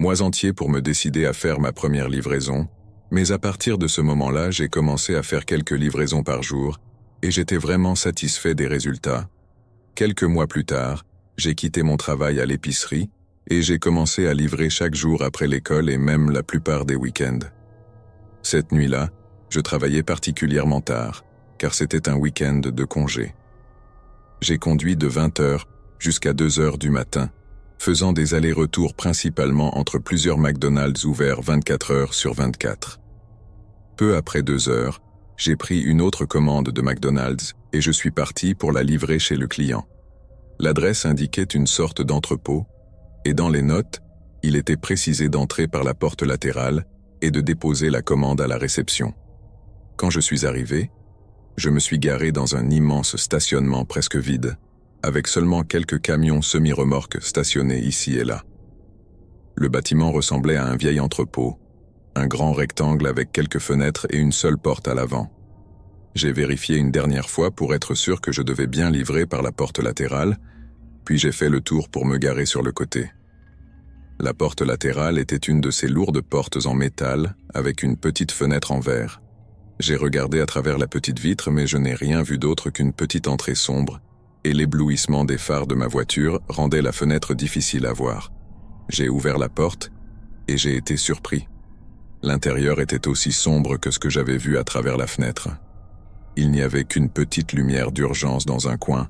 mois entiers pour me décider à faire ma première livraison, mais à partir de ce moment-là, j'ai commencé à faire quelques livraisons par jour, et j'étais vraiment satisfait des résultats. Quelques mois plus tard, j'ai quitté mon travail à l'épicerie, et j'ai commencé à livrer chaque jour après l'école et même la plupart des week-ends. Cette nuit-là, je travaillais particulièrement tard, car c'était un week-end de congé. J'ai conduit de 20h jusqu'à 2h du matin, faisant des allers-retours principalement entre plusieurs McDonald's ouverts 24 heures sur 24. Peu après 2h, j'ai pris une autre commande de McDonald's et je suis parti pour la livrer chez le client. L'adresse indiquait une sorte d'entrepôt, et dans les notes, il était précisé d'entrer par la porte latérale et de déposer la commande à la réception. Quand je suis arrivé, je me suis garé dans un immense stationnement presque vide, avec seulement quelques camions semi-remorques stationnés ici et là. Le bâtiment ressemblait à un vieil entrepôt, un grand rectangle avec quelques fenêtres et une seule porte à l'avant. J'ai vérifié une dernière fois pour être sûr que je devais bien livrer par la porte latérale, puis j'ai fait le tour pour me garer sur le côté. La porte latérale était une de ces lourdes portes en métal avec une petite fenêtre en verre. J'ai regardé à travers la petite vitre mais je n'ai rien vu d'autre qu'une petite entrée sombre et l'éblouissement des phares de ma voiture rendait la fenêtre difficile à voir. J'ai ouvert la porte et j'ai été surpris. L'intérieur était aussi sombre que ce que j'avais vu à travers la fenêtre. Il n'y avait qu'une petite lumière d'urgence dans un coin,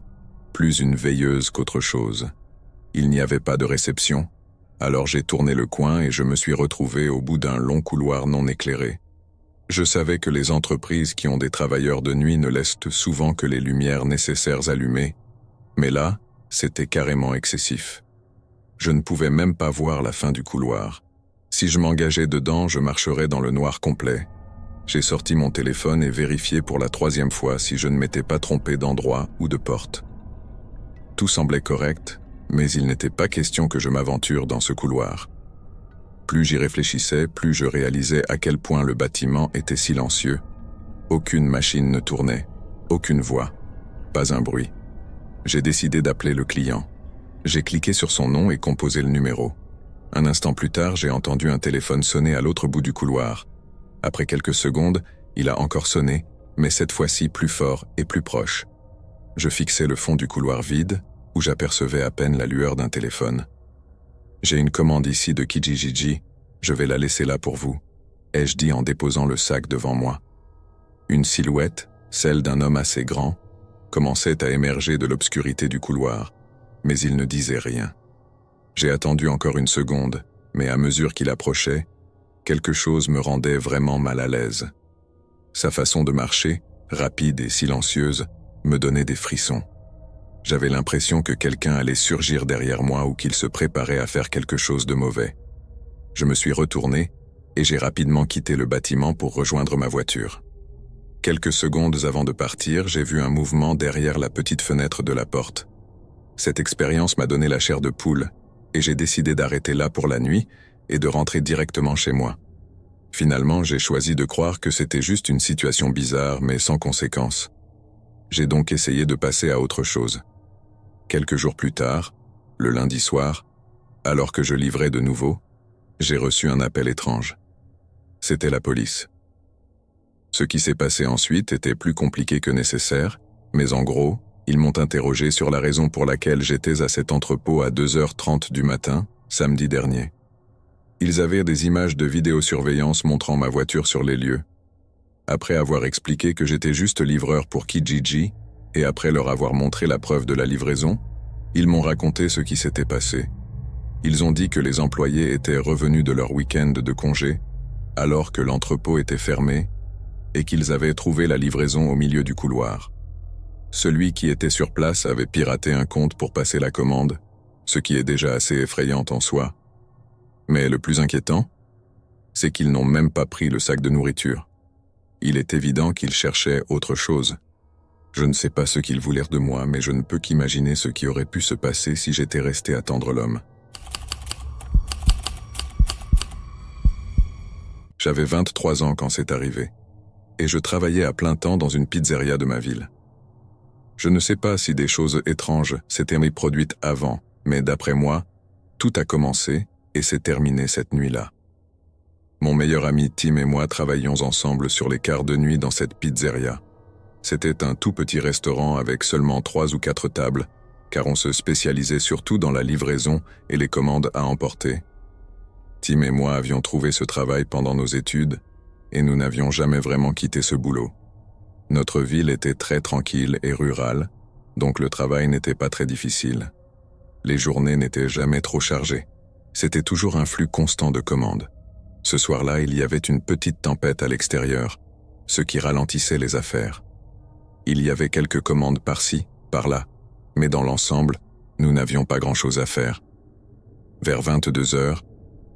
plus une veilleuse qu'autre chose. Il n'y avait pas de réception, alors j'ai tourné le coin et je me suis retrouvé au bout d'un long couloir non éclairé. Je savais que les entreprises qui ont des travailleurs de nuit ne laissent souvent que les lumières nécessaires allumées, mais là, c'était carrément excessif. Je ne pouvais même pas voir la fin du couloir. Si je m'engageais dedans, je marcherais dans le noir complet. J'ai sorti mon téléphone et vérifié pour la 3e fois si je ne m'étais pas trompé d'endroit ou de porte. Tout semblait correct, mais il n'était pas question que je m'aventure dans ce couloir. Plus j'y réfléchissais, plus je réalisais à quel point le bâtiment était silencieux. Aucune machine ne tournait, aucune voix, pas un bruit. J'ai décidé d'appeler le client. J'ai cliqué sur son nom et composé le numéro. Un instant plus tard, j'ai entendu un téléphone sonner à l'autre bout du couloir. Après quelques secondes, il a encore sonné, mais cette fois-ci plus fort et plus proche. Je fixais le fond du couloir vide, où j'apercevais à peine la lueur d'un téléphone. « J'ai une commande ici de Kijiji, je vais la laisser là pour vous », ai-je dit en déposant le sac devant moi. Une silhouette, celle d'un homme assez grand, commençait à émerger de l'obscurité du couloir, mais il ne disait rien. J'ai attendu encore une seconde, mais à mesure qu'il approchait, quelque chose me rendait vraiment mal à l'aise. Sa façon de marcher, rapide et silencieuse, me donnait des frissons. J'avais l'impression que quelqu'un allait surgir derrière moi ou qu'il se préparait à faire quelque chose de mauvais. Je me suis retourné et j'ai rapidement quitté le bâtiment pour rejoindre ma voiture. Quelques secondes avant de partir, j'ai vu un mouvement derrière la petite fenêtre de la porte. Cette expérience m'a donné la chair de poule et j'ai décidé d'arrêter là pour la nuit et de rentrer directement chez moi. Finalement, j'ai choisi de croire que c'était juste une situation bizarre mais sans conséquence. J'ai donc essayé de passer à autre chose. Quelques jours plus tard, le lundi soir, alors que je livrais de nouveau, j'ai reçu un appel étrange. C'était la police. Ce qui s'est passé ensuite était plus compliqué que nécessaire, mais en gros, ils m'ont interrogé sur la raison pour laquelle j'étais à cet entrepôt à 2h30 du matin, samedi dernier. Ils avaient des images de vidéosurveillance montrant ma voiture sur les lieux. Après avoir expliqué que j'étais juste livreur pour Kijiji, et après leur avoir montré la preuve de la livraison, ils m'ont raconté ce qui s'était passé. Ils ont dit que les employés étaient revenus de leur week-end de congé, alors que l'entrepôt était fermé, et qu'ils avaient trouvé la livraison au milieu du couloir. Celui qui était sur place avait piraté un compte pour passer la commande, ce qui est déjà assez effrayant en soi. Mais le plus inquiétant, c'est qu'ils n'ont même pas pris le sac de nourriture. Il est évident qu'ils cherchaient autre chose. Je ne sais pas ce qu'ils voulèrent de moi, mais je ne peux qu'imaginer ce qui aurait pu se passer si j'étais resté attendre l'homme. J'avais 23 ans quand c'est arrivé, et je travaillais à plein temps dans une pizzeria de ma ville. Je ne sais pas si des choses étranges s'étaient produites avant, mais d'après moi, tout a commencé et c'est terminé cette nuit-là. Mon meilleur ami Tim et moi travaillions ensemble sur les quarts de nuit dans cette pizzeria. C'était un tout petit restaurant avec seulement 3 ou 4 tables, car on se spécialisait surtout dans la livraison et les commandes à emporter. Tim et moi avions trouvé ce travail pendant nos études, et nous n'avions jamais vraiment quitté ce boulot. Notre ville était très tranquille et rurale, donc le travail n'était pas très difficile. Les journées n'étaient jamais trop chargées. C'était toujours un flux constant de commandes. Ce soir-là, il y avait une petite tempête à l'extérieur, ce qui ralentissait les affaires. Il y avait quelques commandes par-ci, par-là, mais dans l'ensemble, nous n'avions pas grand-chose à faire. Vers 22 heures,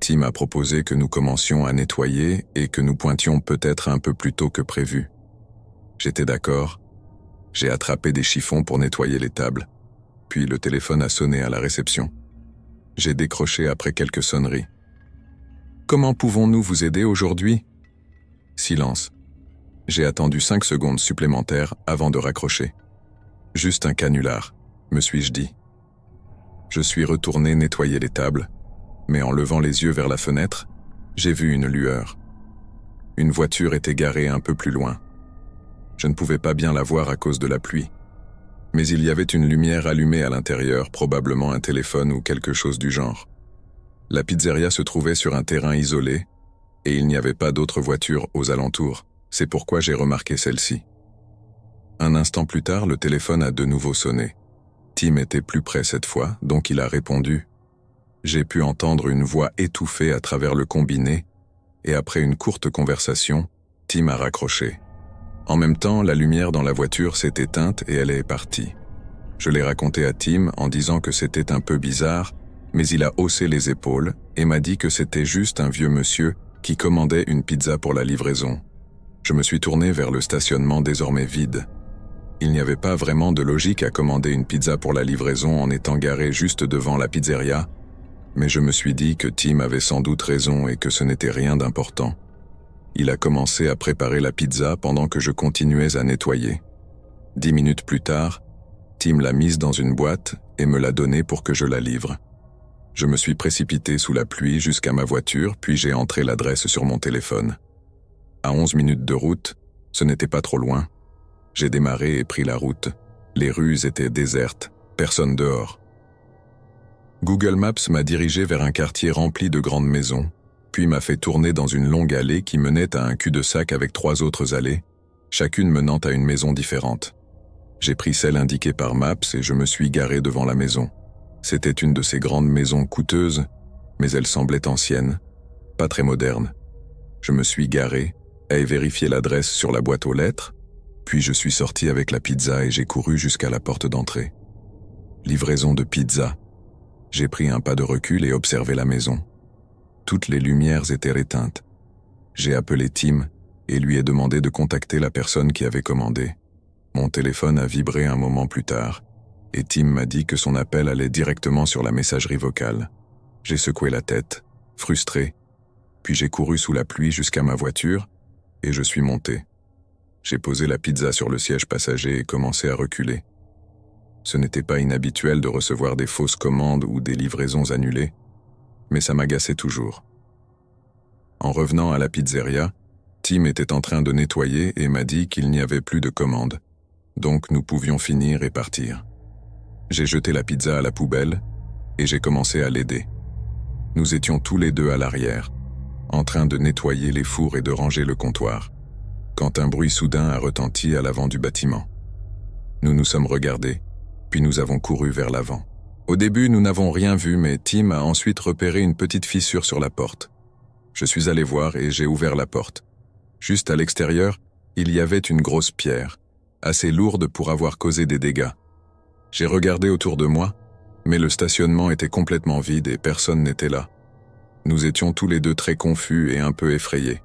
Tim a proposé que nous commencions à nettoyer et que nous pointions peut-être un peu plus tôt que prévu. J'étais d'accord. J'ai attrapé des chiffons pour nettoyer les tables, puis le téléphone a sonné à la réception. J'ai décroché après quelques sonneries. « Comment pouvons-nous vous aider aujourd'hui ?» Silence. J'ai attendu 5 secondes supplémentaires avant de raccrocher. « Juste un canular », me suis-je dit. Je suis retourné nettoyer les tables, mais en levant les yeux vers la fenêtre, j'ai vu une lueur. Une voiture était garée un peu plus loin. Je ne pouvais pas bien la voir à cause de la pluie. Mais il y avait une lumière allumée à l'intérieur, probablement un téléphone ou quelque chose du genre. La pizzeria se trouvait sur un terrain isolé, et il n'y avait pas d'autres voitures aux alentours. C'est pourquoi j'ai remarqué celle-ci. Un instant plus tard, le téléphone a de nouveau sonné. Tim était plus près cette fois, donc il a répondu. J'ai pu entendre une voix étouffée à travers le combiné, et après une courte conversation, Tim a raccroché. En même temps, la lumière dans la voiture s'est éteinte et elle est partie. Je l'ai raconté à Tim en disant que c'était un peu bizarre, mais il a haussé les épaules et m'a dit que c'était juste un vieux monsieur qui commandait une pizza pour la livraison. Je me suis tourné vers le stationnement désormais vide. Il n'y avait pas vraiment de logique à commander une pizza pour la livraison en étant garé juste devant la pizzeria, mais je me suis dit que Tim avait sans doute raison et que ce n'était rien d'important. Il a commencé à préparer la pizza pendant que je continuais à nettoyer. 10 minutes plus tard, Tim l'a mise dans une boîte et me l'a donnée pour que je la livre. Je me suis précipité sous la pluie jusqu'à ma voiture, puis j'ai entré l'adresse sur mon téléphone. À 11 minutes de route, ce n'était pas trop loin. J'ai démarré et pris la route. Les rues étaient désertes, personne dehors. Google Maps m'a dirigé vers un quartier rempli de grandes maisons, puis m'a fait tourner dans une longue allée qui menait à un cul-de-sac avec 3 autres allées, chacune menant à une maison différente. J'ai pris celle indiquée par Maps et je me suis garé devant la maison. C'était une de ces grandes maisons coûteuses, mais elle semblait ancienne, pas très moderne. Je me suis garé, ai vérifié l'adresse sur la boîte aux lettres, puis je suis sorti avec la pizza et j'ai couru jusqu'à la porte d'entrée. Livraison de pizza. J'ai pris un pas de recul et observé la maison. Toutes les lumières étaient éteintes. J'ai appelé Tim et lui ai demandé de contacter la personne qui avait commandé. Mon téléphone a vibré un moment plus tard, et Tim m'a dit que son appel allait directement sur la messagerie vocale. J'ai secoué la tête, frustré, puis j'ai couru sous la pluie jusqu'à ma voiture, et je suis monté. J'ai posé la pizza sur le siège passager et commencé à reculer. Ce n'était pas inhabituel de recevoir des fausses commandes ou des livraisons annulées, mais ça m'agaçait toujours. En revenant à la pizzeria, Tim était en train de nettoyer et m'a dit qu'il n'y avait plus de commandes, donc nous pouvions finir et partir. J'ai jeté la pizza à la poubelle et j'ai commencé à l'aider. Nous étions tous les deux à l'arrière, en train de nettoyer les fours et de ranger le comptoir, quand un bruit soudain a retenti à l'avant du bâtiment. Nous nous sommes regardés, puis nous avons couru vers l'avant. Au début, nous n'avons rien vu, mais Tim a ensuite repéré une petite fissure sur la porte. Je suis allé voir et j'ai ouvert la porte. Juste à l'extérieur, il y avait une grosse pierre, assez lourde pour avoir causé des dégâts. J'ai regardé autour de moi, mais le stationnement était complètement vide et personne n'était là. Nous étions tous les deux très confus et un peu effrayés.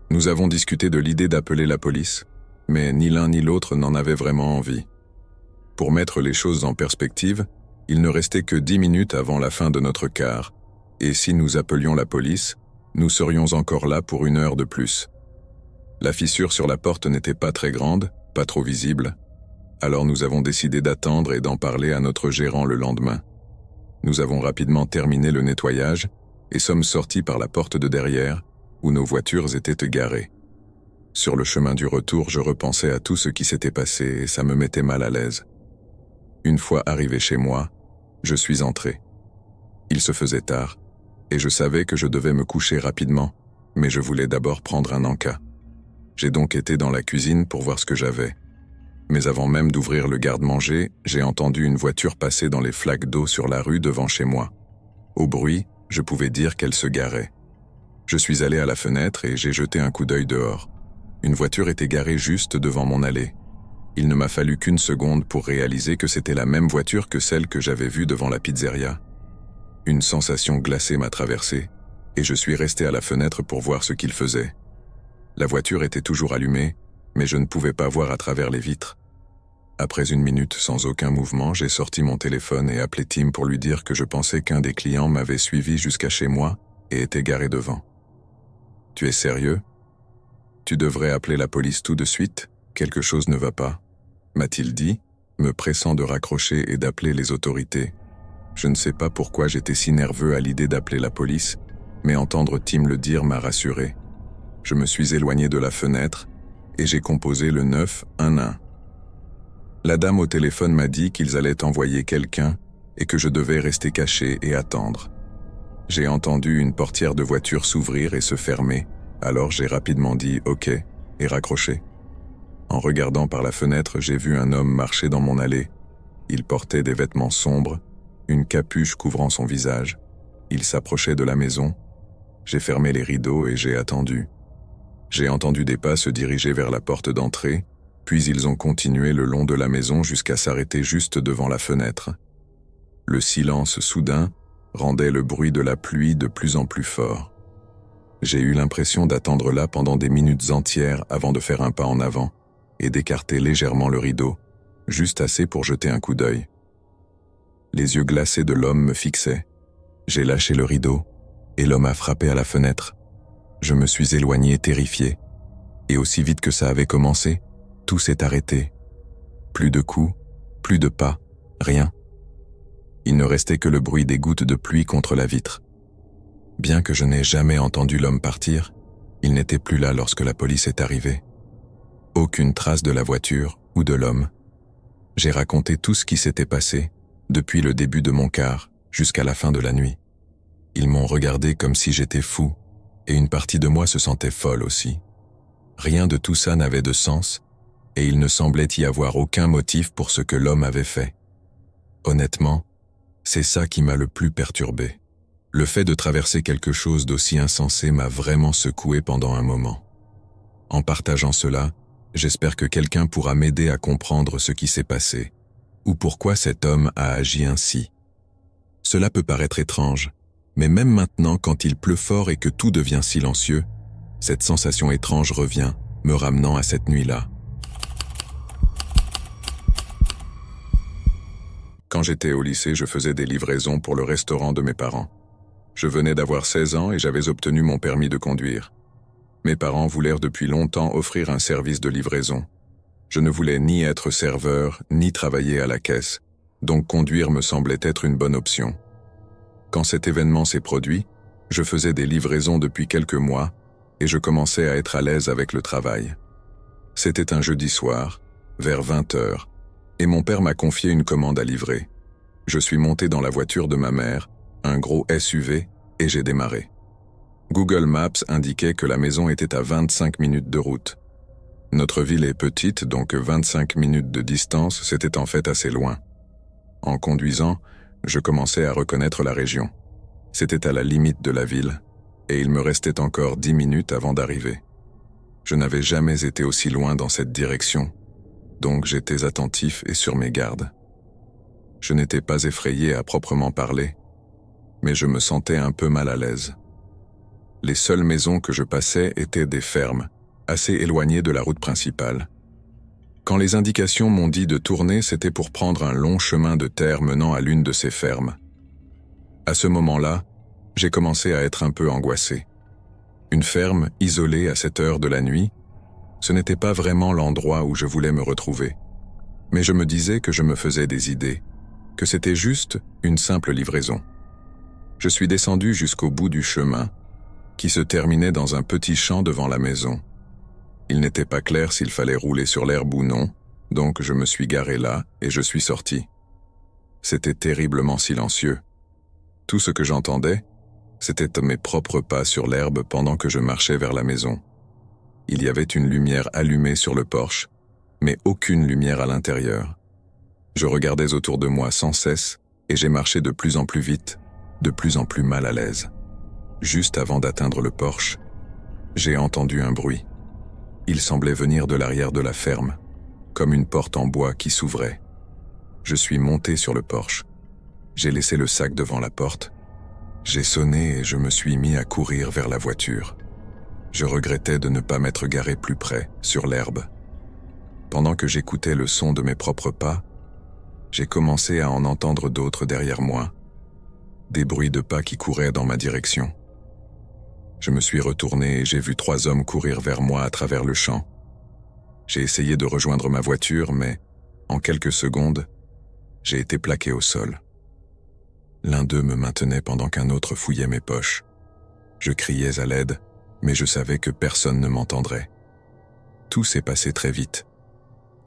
Nous avons discuté de l'idée d'appeler la police, mais ni l'un ni l'autre n'en avait vraiment envie. Pour mettre les choses en perspective, il ne restait que 10 minutes avant la fin de notre quart, et si nous appelions la police, nous serions encore là pour 1 heure de plus. La fissure sur la porte n'était pas très grande, pas trop visible, alors nous avons décidé d'attendre et d'en parler à notre gérant le lendemain. Nous avons rapidement terminé le nettoyage, et sommes sortis par la porte de derrière, où nos voitures étaient garées. Sur le chemin du retour, je repensais à tout ce qui s'était passé et ça me mettait mal à l'aise. Une fois arrivé chez moi, je suis entré. Il se faisait tard, et je savais que je devais me coucher rapidement, mais je voulais d'abord prendre un encas. J'ai donc été dans la cuisine pour voir ce que j'avais. Mais avant même d'ouvrir le garde-manger, j'ai entendu une voiture passer dans les flaques d'eau sur la rue devant chez moi. Au bruit, je pouvais dire qu'elle se garait. Je suis allé à la fenêtre et j'ai jeté un coup d'œil dehors. Une voiture était garée juste devant mon allée. Il ne m'a fallu qu'une seconde pour réaliser que c'était la même voiture que celle que j'avais vue devant la pizzeria. Une sensation glacée m'a traversé, et je suis resté à la fenêtre pour voir ce qu'il faisait. La voiture était toujours allumée, mais je ne pouvais pas voir à travers les vitres. Après une minute sans aucun mouvement, j'ai sorti mon téléphone et appelé Tim pour lui dire que je pensais qu'un des clients m'avait suivi jusqu'à chez moi et était garé devant. « Tu es sérieux ? Tu devrais appeler la police tout de suite, quelque chose ne va pas, » m'a-t-il dit, me pressant de raccrocher et d'appeler les autorités. Je ne sais pas pourquoi j'étais si nerveux à l'idée d'appeler la police, mais entendre Tim le dire m'a rassuré. Je me suis éloigné de la fenêtre et j'ai composé le 911. La dame au téléphone m'a dit qu'ils allaient envoyer quelqu'un et que je devais rester caché et attendre. J'ai entendu une portière de voiture s'ouvrir et se fermer, alors j'ai rapidement dit « OK » et raccroché. En regardant par la fenêtre, j'ai vu un homme marcher dans mon allée. Il portait des vêtements sombres, une capuche couvrant son visage. Il s'approchait de la maison. J'ai fermé les rideaux et j'ai attendu. J'ai entendu des pas se diriger vers la porte d'entrée, puis ils ont continué le long de la maison jusqu'à s'arrêter juste devant la fenêtre. Le silence soudain rendait le bruit de la pluie de plus en plus fort. J'ai eu l'impression d'attendre là pendant des minutes entières avant de faire un pas en avant et d'écarter légèrement le rideau, juste assez pour jeter un coup d'œil. Les yeux glacés de l'homme me fixaient. J'ai lâché le rideau et l'homme a frappé à la fenêtre. Je me suis éloigné terrifié. Et aussi vite que ça avait commencé, tout s'est arrêté. Plus de coups, plus de pas, rien. Il ne restait que le bruit des gouttes de pluie contre la vitre. Bien que je n'ai jamais entendu l'homme partir, il n'était plus là lorsque la police est arrivée. Aucune trace de la voiture ou de l'homme. J'ai raconté tout ce qui s'était passé, depuis le début de mon quart jusqu'à la fin de la nuit. Ils m'ont regardé comme si j'étais fou, et une partie de moi se sentait folle aussi. Rien de tout ça n'avait de sens, et il ne semblait y avoir aucun motif pour ce que l'homme avait fait. Honnêtement, c'est ça qui m'a le plus perturbé. Le fait de traverser quelque chose d'aussi insensé m'a vraiment secoué pendant un moment. En partageant cela, j'espère que quelqu'un pourra m'aider à comprendre ce qui s'est passé, ou pourquoi cet homme a agi ainsi. Cela peut paraître étrange, mais même maintenant quand il pleut fort et que tout devient silencieux, cette sensation étrange revient, me ramenant à cette nuit-là. Quand j'étais au lycée, je faisais des livraisons pour le restaurant de mes parents. Je venais d'avoir 16 ans et j'avais obtenu mon permis de conduire. Mes parents voulèrent depuis longtemps offrir un service de livraison. Je ne voulais ni être serveur, ni travailler à la caisse, donc conduire me semblait être une bonne option. Quand cet événement s'est produit, je faisais des livraisons depuis quelques mois et je commençais à être à l'aise avec le travail. C'était un jeudi soir, vers 20h, et mon père m'a confié une commande à livrer. Je suis monté dans la voiture de ma mère, un gros SUV, et j'ai démarré. Google Maps indiquait que la maison était à 25 minutes de route. Notre ville est petite, donc 25 minutes de distance, c'était en fait assez loin. En conduisant, je commençais à reconnaître la région. C'était à la limite de la ville, et il me restait encore 10 minutes avant d'arriver. Je n'avais jamais été aussi loin dans cette direction, donc j'étais attentif et sur mes gardes. Je n'étais pas effrayé à proprement parler, mais je me sentais un peu mal à l'aise. Les seules maisons que je passais étaient des fermes, assez éloignées de la route principale. Quand les indications m'ont dit de tourner, c'était pour prendre un long chemin de terre menant à l'une de ces fermes. À ce moment-là, j'ai commencé à être un peu angoissé. Une ferme isolée à cette heure de la nuit, ce n'était pas vraiment l'endroit où je voulais me retrouver. Mais je me disais que je me faisais des idées, que c'était juste une simple livraison. Je suis descendu jusqu'au bout du chemin, qui se terminait dans un petit champ devant la maison. Il n'était pas clair s'il fallait rouler sur l'herbe ou non, donc je me suis garé là et je suis sorti. C'était terriblement silencieux. Tout ce que j'entendais, c'était mes propres pas sur l'herbe pendant que je marchais vers la maison. Il y avait une lumière allumée sur le porche, mais aucune lumière à l'intérieur. Je regardais autour de moi sans cesse et j'ai marché de plus en plus vite, de plus en plus mal à l'aise. Juste avant d'atteindre le porche, j'ai entendu un bruit. Il semblait venir de l'arrière de la ferme, comme une porte en bois qui s'ouvrait. Je suis monté sur le porche. J'ai laissé le sac devant la porte. J'ai sonné et je me suis mis à courir vers la voiture. Je regrettais de ne pas m'être garé plus près, sur l'herbe. Pendant que j'écoutais le son de mes propres pas, j'ai commencé à en entendre d'autres derrière moi, des bruits de pas qui couraient dans ma direction. Je me suis retourné et j'ai vu 3 hommes courir vers moi à travers le champ. J'ai essayé de rejoindre ma voiture, mais, en quelques secondes, j'ai été plaqué au sol. L'un d'eux me maintenait pendant qu'un autre fouillait mes poches. Je criais à l'aide, mais je savais que personne ne m'entendrait. Tout s'est passé très vite.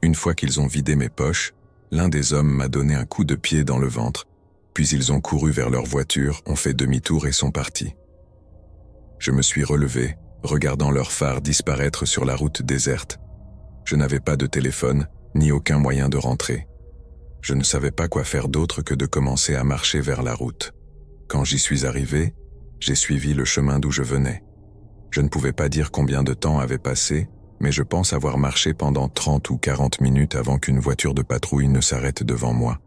Une fois qu'ils ont vidé mes poches, l'un des hommes m'a donné un coup de pied dans le ventre, puis ils ont couru vers leur voiture, ont fait demi-tour et sont partis. Je me suis relevé, regardant leurs phares disparaître sur la route déserte. Je n'avais pas de téléphone, ni aucun moyen de rentrer. Je ne savais pas quoi faire d'autre que de commencer à marcher vers la route. Quand j'y suis arrivé, j'ai suivi le chemin d'où je venais. Je ne pouvais pas dire combien de temps avait passé, mais je pense avoir marché pendant 30 ou 40 minutes avant qu'une voiture de patrouille ne s'arrête devant moi.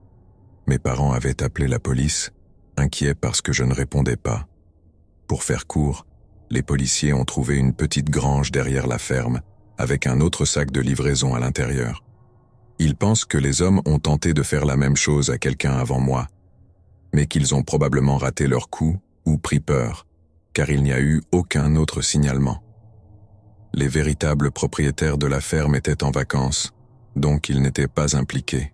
Mes parents avaient appelé la police, inquiets parce que je ne répondais pas. Pour faire court, les policiers ont trouvé une petite grange derrière la ferme, avec un autre sac de livraison à l'intérieur. Ils pensent que les hommes ont tenté de faire la même chose à quelqu'un avant moi, mais qu'ils ont probablement raté leur coup ou pris peur, car il n'y a eu aucun autre signalement. Les véritables propriétaires de la ferme étaient en vacances, donc ils n'étaient pas impliqués.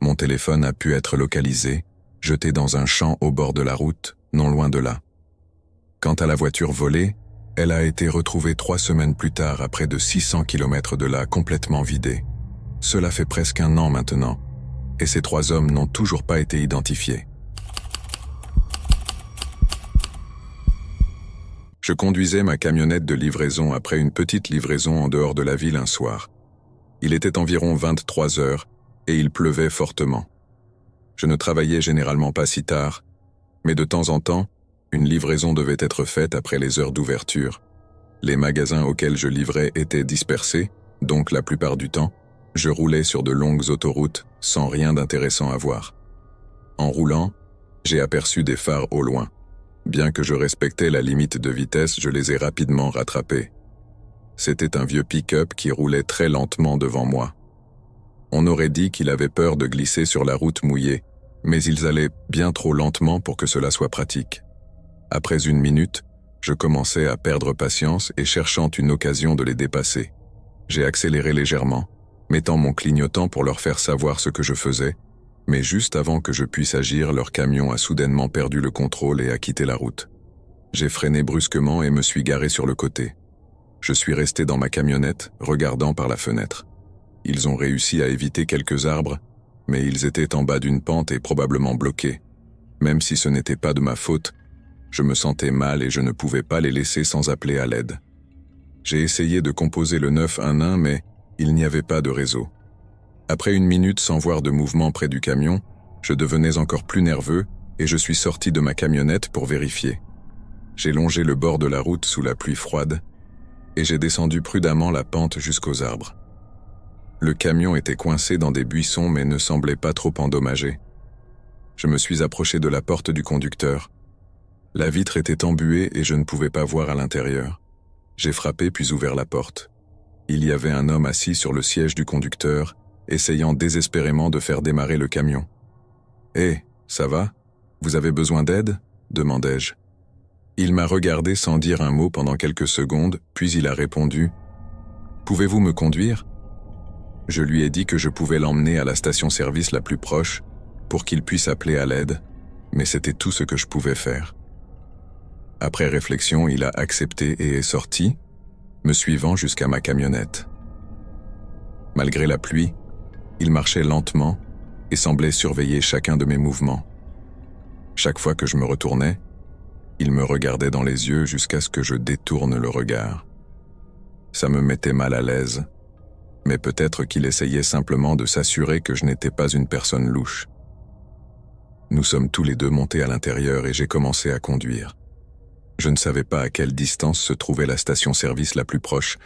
Mon téléphone a pu être localisé, jeté dans un champ au bord de la route, non loin de là. Quant à la voiture volée, elle a été retrouvée 3 semaines plus tard à près de 600 km de là, complètement vidée. Cela fait presque 1 an maintenant, et ces 3 hommes n'ont toujours pas été identifiés. Je conduisais ma camionnette de livraison après une petite livraison en dehors de la ville un soir. Il était environ 23 heures et il pleuvait fortement. Je ne travaillais généralement pas si tard, mais de temps en temps, une livraison devait être faite après les heures d'ouverture. Les magasins auxquels je livrais étaient dispersés, donc la plupart du temps, je roulais sur de longues autoroutes sans rien d'intéressant à voir. En roulant, j'ai aperçu des phares au loin. Bien que je respectais la limite de vitesse, je les ai rapidement rattrapés. C'était un vieux pick-up qui roulait très lentement devant moi. On aurait dit qu'il avait peur de glisser sur la route mouillée, mais ils allaient bien trop lentement pour que cela soit pratique. Après 1 minute, je commençais à perdre patience et cherchant une occasion de les dépasser. J'ai accéléré légèrement, mettant mon clignotant pour leur faire savoir ce que je faisais, mais juste avant que je puisse agir, leur camion a soudainement perdu le contrôle et a quitté la route. J'ai freiné brusquement et me suis garé sur le côté. Je suis resté dans ma camionnette, regardant par la fenêtre. Ils ont réussi à éviter quelques arbres, mais ils étaient en bas d'une pente et probablement bloqués. Même si ce n'était pas de ma faute, je me sentais mal et je ne pouvais pas les laisser sans appeler à l'aide. J'ai essayé de composer le 911, mais il n'y avait pas de réseau. Après 1 minute sans voir de mouvement près du camion, je devenais encore plus nerveux et je suis sorti de ma camionnette pour vérifier. J'ai longé le bord de la route sous la pluie froide et j'ai descendu prudemment la pente jusqu'aux arbres. Le camion était coincé dans des buissons mais ne semblait pas trop endommagé. Je me suis approché de la porte du conducteur. La vitre était embuée et je ne pouvais pas voir à l'intérieur. J'ai frappé puis ouvert la porte. Il y avait un homme assis sur le siège du conducteur, essayant désespérément de faire démarrer le camion. « Hé, ça va? Vous avez besoin d'aide ?» demandai-je. Il m'a regardé sans dire un mot pendant quelques secondes, puis il a répondu « Pouvez-vous me conduire ?» Je lui ai dit que je pouvais l'emmener à la station-service la plus proche pour qu'il puisse appeler à l'aide, mais c'était tout ce que je pouvais faire. Après réflexion, il a accepté et est sorti, me suivant jusqu'à ma camionnette. Malgré la pluie, il marchait lentement et semblait surveiller chacun de mes mouvements. Chaque fois que je me retournais, il me regardait dans les yeux jusqu'à ce que je détourne le regard. Ça me mettait mal à l'aise, mais peut-être qu'il essayait simplement de s'assurer que je n'étais pas une personne louche. Nous sommes tous les deux montés à l'intérieur et j'ai commencé à conduire. Je ne savais pas à quelle distance se trouvait la station-service la plus proche,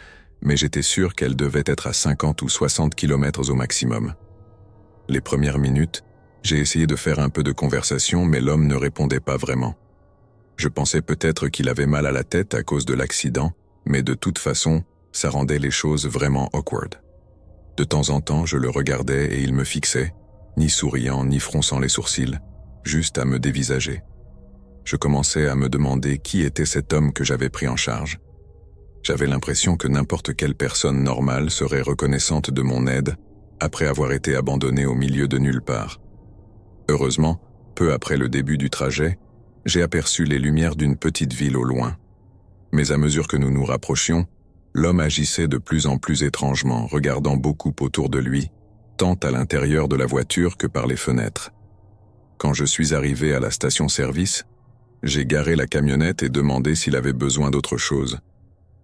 mais j'étais sûr qu'elle devait être à 50 ou 60 km au maximum. Les premières minutes, j'ai essayé de faire un peu de conversation, mais l'homme ne répondait pas vraiment. Je pensais peut-être qu'il avait mal à la tête à cause de l'accident, mais de toute façon, ça rendait les choses vraiment awkward. De temps en temps, je le regardais et il me fixait, ni souriant ni fronçant les sourcils, juste à me dévisager. Je commençais à me demander qui était cet homme que j'avais pris en charge. J'avais l'impression que n'importe quelle personne normale serait reconnaissante de mon aide après avoir été abandonnée au milieu de nulle part. Heureusement, peu après le début du trajet, j'ai aperçu les lumières d'une petite ville au loin. Mais à mesure que nous nous rapprochions, l'homme agissait de plus en plus étrangement, regardant beaucoup autour de lui, tant à l'intérieur de la voiture que par les fenêtres. Quand je suis arrivé à la station-service, j'ai garé la camionnette et demandé s'il avait besoin d'autre chose.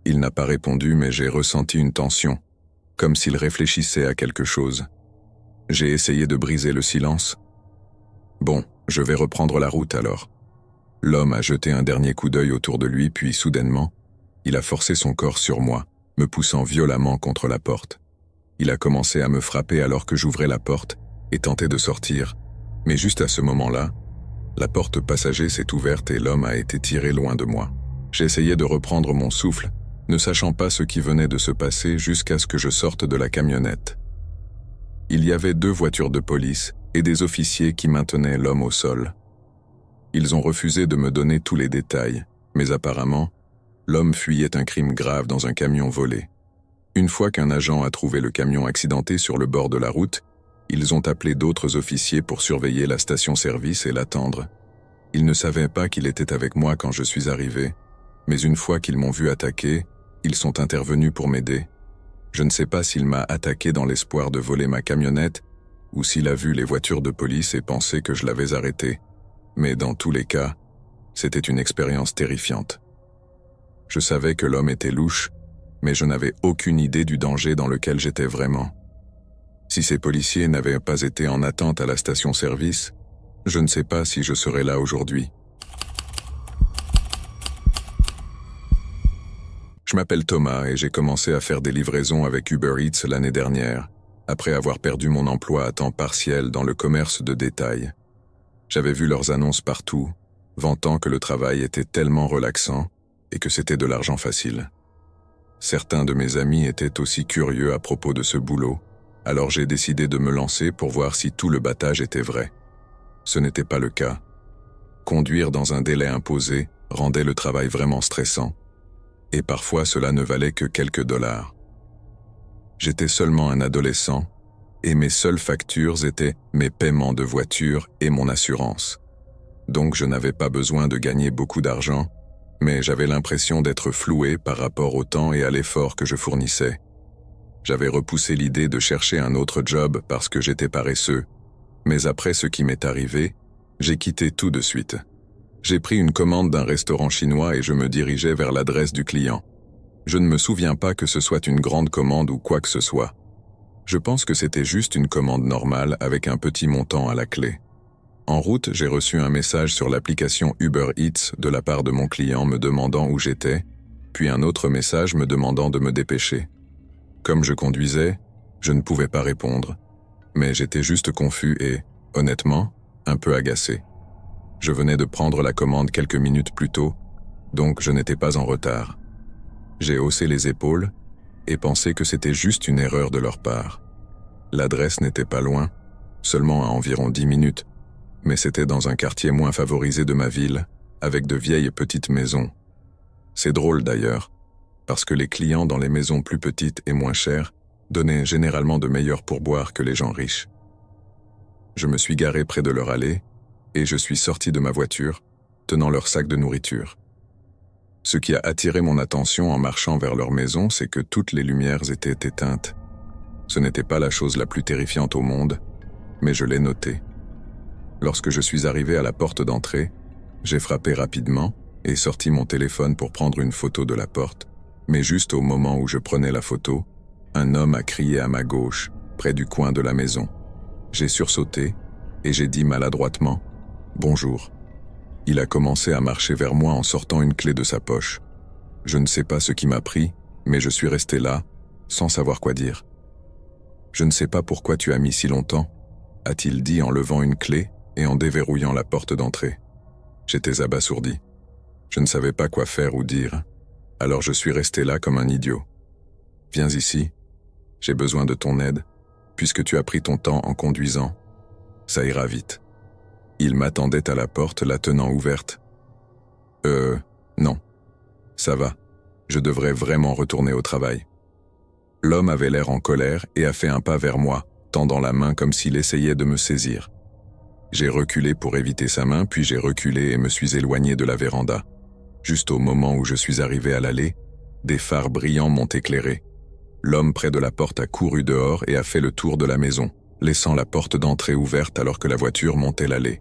Il n'a pas répondu, mais j'ai ressenti une tension, comme s'il réfléchissait à quelque chose. J'ai essayé de briser le silence. Bon, je vais reprendre la route alors. L'homme a jeté un dernier coup d'œil autour de lui, puis soudainement, il a forcé son corps sur moi, me poussant violemment contre la porte. Il a commencé à me frapper alors que j'ouvrais la porte et tentais de sortir, mais juste à ce moment-là, la porte passager s'est ouverte et l'homme a été tiré loin de moi. J'essayais de reprendre mon souffle, ne sachant pas ce qui venait de se passer jusqu'à ce que je sorte de la camionnette. Il y avait 2 voitures de police et des officiers qui maintenaient l'homme au sol. Ils ont refusé de me donner tous les détails, mais apparemment, l'homme fuyait un crime grave dans un camion volé. Une fois qu'un agent a trouvé le camion accidenté sur le bord de la route, ils ont appelé d'autres officiers pour surveiller la station-service et l'attendre. Ils ne savaient pas qu'il était avec moi quand je suis arrivé, mais une fois qu'ils m'ont vu attaquer, ils sont intervenus pour m'aider. Je ne sais pas s'il m'a attaqué dans l'espoir de voler ma camionnette ou s'il a vu les voitures de police et pensé que je l'avais arrêté. Mais dans tous les cas, c'était une expérience terrifiante. Je savais que l'homme était louche, mais je n'avais aucune idée du danger dans lequel j'étais vraiment. Si ces policiers n'avaient pas été en attente à la station-service, je ne sais pas si je serais là aujourd'hui. Je m'appelle Thomas et j'ai commencé à faire des livraisons avec Uber Eats l'année dernière, après avoir perdu mon emploi à temps partiel dans le commerce de détail. J'avais vu leurs annonces partout, vantant que le travail était tellement relaxant et que c'était de l'argent facile. Certains de mes amis étaient aussi curieux à propos de ce boulot, alors j'ai décidé de me lancer pour voir si tout le battage était vrai. Ce n'était pas le cas. Conduire dans un délai imposé rendait le travail vraiment stressant, et parfois cela ne valait que quelques dollars. J'étais seulement un adolescent, et mes seules factures étaient mes paiements de voiture et mon assurance. Donc je n'avais pas besoin de gagner beaucoup d'argent, mais j'avais l'impression d'être floué par rapport au temps et à l'effort que je fournissais. J'avais repoussé l'idée de chercher un autre job parce que j'étais paresseux, mais après ce qui m'est arrivé, j'ai quitté tout de suite. J'ai pris une commande d'un restaurant chinois et je me dirigeais vers l'adresse du client. Je ne me souviens pas que ce soit une grande commande ou quoi que ce soit. Je pense que c'était juste une commande normale avec un petit montant à la clé. En route, j'ai reçu un message sur l'application Uber Eats de la part de mon client me demandant où j'étais, puis un autre message me demandant de me dépêcher. Comme je conduisais, je ne pouvais pas répondre, mais j'étais juste confus et, honnêtement, un peu agacé. Je venais de prendre la commande quelques minutes plus tôt, donc je n'étais pas en retard. J'ai haussé les épaules et pensé que c'était juste une erreur de leur part. L'adresse n'était pas loin, seulement à environ 10 minutes, mais c'était dans un quartier moins favorisé de ma ville, avec de vieilles petites maisons. C'est drôle d'ailleurs, parce que les clients dans les maisons plus petites et moins chères donnaient généralement de meilleurs pourboires que les gens riches. Je me suis garé près de leur allée, et je suis sorti de ma voiture, tenant leur sac de nourriture. Ce qui a attiré mon attention en marchant vers leur maison, c'est que toutes les lumières étaient éteintes. Ce n'était pas la chose la plus terrifiante au monde, mais je l'ai noté. Lorsque je suis arrivé à la porte d'entrée, j'ai frappé rapidement et sorti mon téléphone pour prendre une photo de la porte, mais juste au moment où je prenais la photo, un homme a crié à ma gauche, près du coin de la maison. J'ai sursauté et j'ai dit maladroitement « Bonjour ». Il a commencé à marcher vers moi en sortant une clé de sa poche. Je ne sais pas ce qui m'a pris, mais je suis resté là, sans savoir quoi dire. « Je ne sais pas pourquoi tu as mis si longtemps », a-t-il dit en levant une clé et en déverrouillant la porte d'entrée. J'étais abasourdi. Je ne savais pas quoi faire ou dire, alors je suis resté là comme un idiot. « Viens ici, j'ai besoin de ton aide, puisque tu as pris ton temps en conduisant. Ça ira vite. » Il m'attendait à la porte, la tenant ouverte. Non. Ça va. Je devrais vraiment retourner au travail. » L'homme avait l'air en colère et a fait un pas vers moi, tendant la main comme s'il essayait de me saisir. J'ai reculé pour éviter sa main, puis j'ai reculé et me suis éloigné de la véranda. Juste au moment où je suis arrivé à l'allée, des phares brillants m'ont éclairé. L'homme près de la porte a couru dehors et a fait le tour de la maison, laissant la porte d'entrée ouverte alors que la voiture montait l'allée.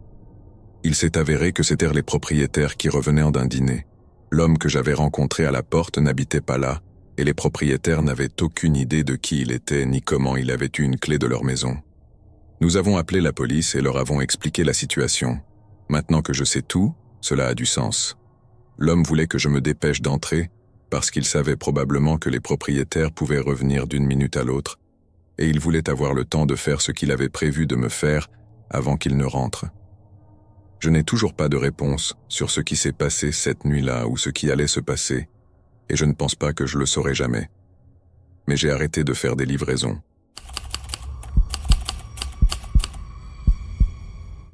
Il s'est avéré que c'étaient les propriétaires qui revenaient d'un dîner. L'homme que j'avais rencontré à la porte n'habitait pas là, et les propriétaires n'avaient aucune idée de qui il était ni comment il avait eu une clé de leur maison. Nous avons appelé la police et leur avons expliqué la situation. Maintenant que je sais tout, cela a du sens. L'homme voulait que je me dépêche d'entrer, parce qu'il savait probablement que les propriétaires pouvaient revenir d'une minute à l'autre, et il voulait avoir le temps de faire ce qu'il avait prévu de me faire avant qu'il ne rentre. Je n'ai toujours pas de réponse sur ce qui s'est passé cette nuit-là ou ce qui allait se passer, et je ne pense pas que je le saurai jamais. Mais j'ai arrêté de faire des livraisons.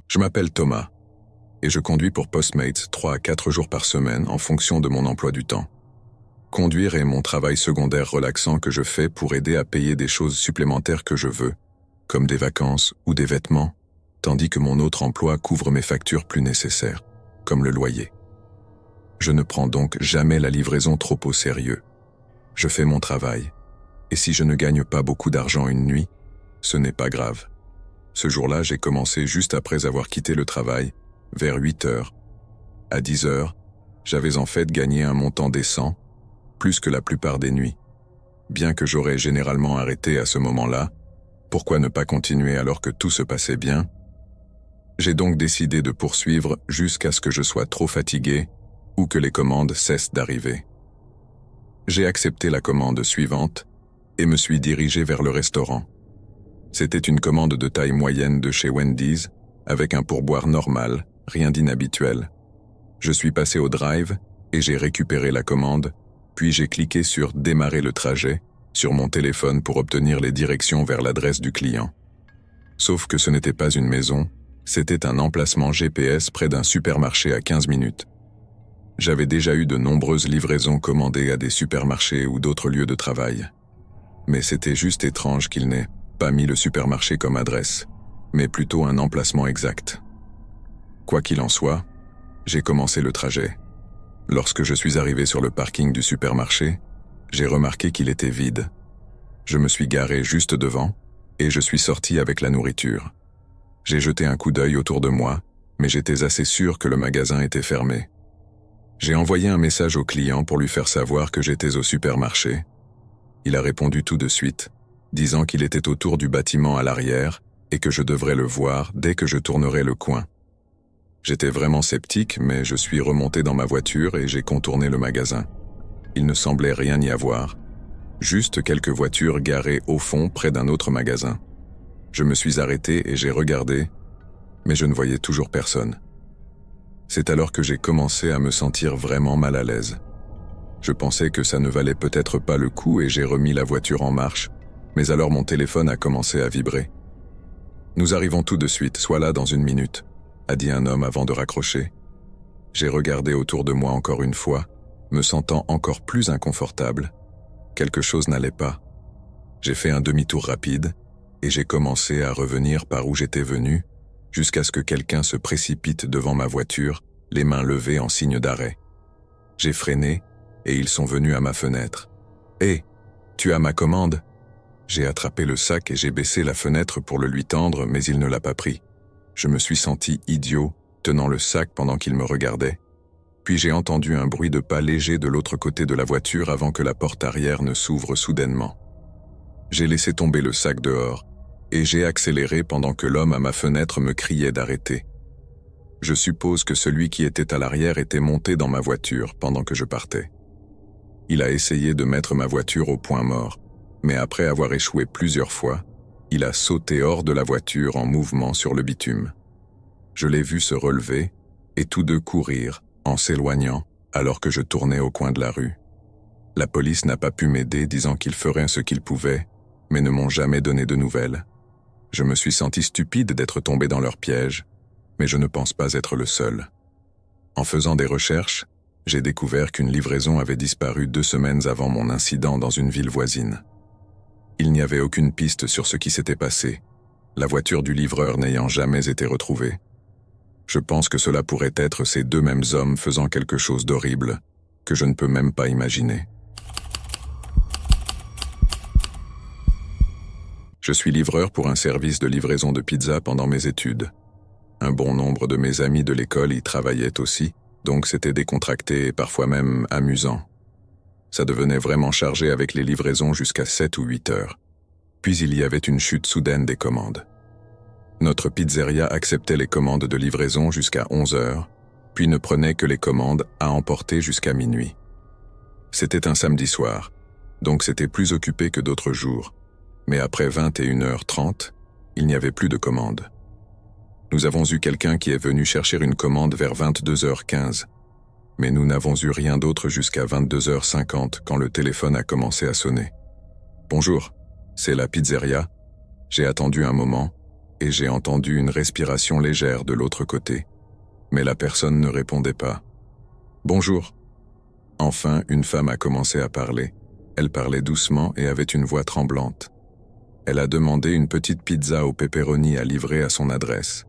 Je m'appelle Thomas, et je conduis pour Postmates 3 à 4 jours par semaine en fonction de mon emploi du temps. Conduire est mon travail secondaire relaxant que je fais pour aider à payer des choses supplémentaires que je veux, comme des vacances ou des vêtements, tandis que mon autre emploi couvre mes factures plus nécessaires, comme le loyer. Je ne prends donc jamais la livraison trop au sérieux. Je fais mon travail, et si je ne gagne pas beaucoup d'argent une nuit, ce n'est pas grave. Ce jour-là, j'ai commencé juste après avoir quitté le travail, vers 8 heures. À 10 heures, j'avais en fait gagné un montant décent, plus que la plupart des nuits. Bien que j'aurais généralement arrêté à ce moment-là, pourquoi ne pas continuer alors que tout se passait bien? J'ai donc décidé de poursuivre jusqu'à ce que je sois trop fatigué ou que les commandes cessent d'arriver. J'ai accepté la commande suivante et me suis dirigé vers le restaurant. C'était une commande de taille moyenne de chez Wendy's, avec un pourboire normal, rien d'inhabituel. Je suis passé au drive et j'ai récupéré la commande, puis j'ai cliqué sur « Démarrer le trajet » sur mon téléphone pour obtenir les directions vers l'adresse du client. Sauf que ce n'était pas une maison, c'était un emplacement GPS près d'un supermarché à 15 minutes. J'avais déjà eu de nombreuses livraisons commandées à des supermarchés ou d'autres lieux de travail. Mais c'était juste étrange qu'il n'ait pas mis le supermarché comme adresse, mais plutôt un emplacement exact. Quoi qu'il en soit, j'ai commencé le trajet. Lorsque je suis arrivé sur le parking du supermarché, j'ai remarqué qu'il était vide. Je me suis garé juste devant et je suis sorti avec la nourriture. J'ai jeté un coup d'œil autour de moi, mais j'étais assez sûr que le magasin était fermé. J'ai envoyé un message au client pour lui faire savoir que j'étais au supermarché. Il a répondu tout de suite, disant qu'il était autour du bâtiment à l'arrière et que je devrais le voir dès que je tournerais le coin. J'étais vraiment sceptique, mais je suis remonté dans ma voiture et j'ai contourné le magasin. Il ne semblait rien y avoir, juste quelques voitures garées au fond près d'un autre magasin. Je me suis arrêté et j'ai regardé, mais je ne voyais toujours personne. C'est alors que j'ai commencé à me sentir vraiment mal à l'aise. Je pensais que ça ne valait peut-être pas le coup et j'ai remis la voiture en marche, mais alors mon téléphone a commencé à vibrer. « Nous arrivons tout de suite, sois là dans 1 minute », a dit un homme avant de raccrocher. J'ai regardé autour de moi encore une fois, me sentant encore plus inconfortable. Quelque chose n'allait pas. J'ai fait un demi-tour rapide et j'ai commencé à revenir par où j'étais venu, jusqu'à ce que quelqu'un se précipite devant ma voiture, les mains levées en signe d'arrêt. J'ai freiné, et ils sont venus à ma fenêtre. « Hé, tu as ma commande ?» J'ai attrapé le sac et j'ai baissé la fenêtre pour le lui tendre, mais il ne l'a pas pris. Je me suis senti idiot, tenant le sac pendant qu'il me regardait. Puis j'ai entendu un bruit de pas léger de l'autre côté de la voiture avant que la porte arrière ne s'ouvre soudainement. J'ai laissé tomber le sac dehors, et j'ai accéléré pendant que l'homme à ma fenêtre me criait d'arrêter. Je suppose que celui qui était à l'arrière était monté dans ma voiture pendant que je partais. Il a essayé de mettre ma voiture au point mort, mais après avoir échoué plusieurs fois, il a sauté hors de la voiture en mouvement sur le bitume. Je l'ai vu se relever, et tous deux courir, en s'éloignant, alors que je tournais au coin de la rue. La police n'a pas pu m'aider, disant qu'ils feraient ce qu'ils pouvaient, mais ne m'ont jamais donné de nouvelles. Je me suis senti stupide d'être tombé dans leur piège, mais je ne pense pas être le seul. En faisant des recherches, j'ai découvert qu'une livraison avait disparu 2 semaines avant mon incident dans une ville voisine. Il n'y avait aucune piste sur ce qui s'était passé, la voiture du livreur n'ayant jamais été retrouvée. Je pense que cela pourrait être ces 2 mêmes hommes faisant quelque chose d'horrible, que je ne peux même pas imaginer. Je suis livreur pour un service de livraison de pizza pendant mes études. Un bon nombre de mes amis de l'école y travaillaient aussi, donc c'était décontracté et parfois même amusant. Ça devenait vraiment chargé avec les livraisons jusqu'à 7 ou 8 heures. Puis il y avait une chute soudaine des commandes. Notre pizzeria acceptait les commandes de livraison jusqu'à 11 heures, puis ne prenait que les commandes à emporter jusqu'à minuit. C'était un samedi soir, donc c'était plus occupé que d'autres jours, mais après 21h30, il n'y avait plus de commandes. Nous avons eu quelqu'un qui est venu chercher une commande vers 22h15, mais nous n'avons eu rien d'autre jusqu'à 22h50 quand le téléphone a commencé à sonner. « Bonjour, c'est la pizzeria. » J'ai attendu un moment et j'ai entendu une respiration légère de l'autre côté, mais la personne ne répondait pas. « Bonjour. » Enfin, une femme a commencé à parler. Elle parlait doucement et avait une voix tremblante. Elle a demandé une petite pizza au pepperoni à livrer à son adresse.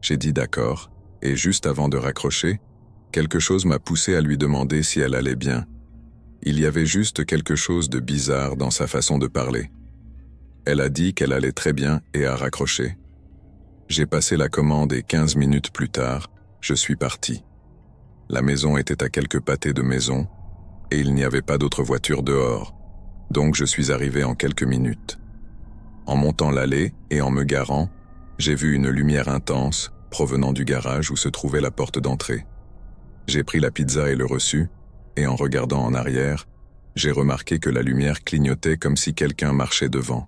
J'ai dit d'accord, et juste avant de raccrocher, quelque chose m'a poussé à lui demander si elle allait bien. Il y avait juste quelque chose de bizarre dans sa façon de parler. Elle a dit qu'elle allait très bien et a raccroché. J'ai passé la commande et 15 minutes plus tard, je suis parti. La maison était à quelques pâtés de maison, et il n'y avait pas d'autre voiture dehors, donc je suis arrivé en quelques minutes. En montant l'allée et en me garant, j'ai vu une lumière intense provenant du garage où se trouvait la porte d'entrée. J'ai pris la pizza et le reçu, et en regardant en arrière, j'ai remarqué que la lumière clignotait comme si quelqu'un marchait devant.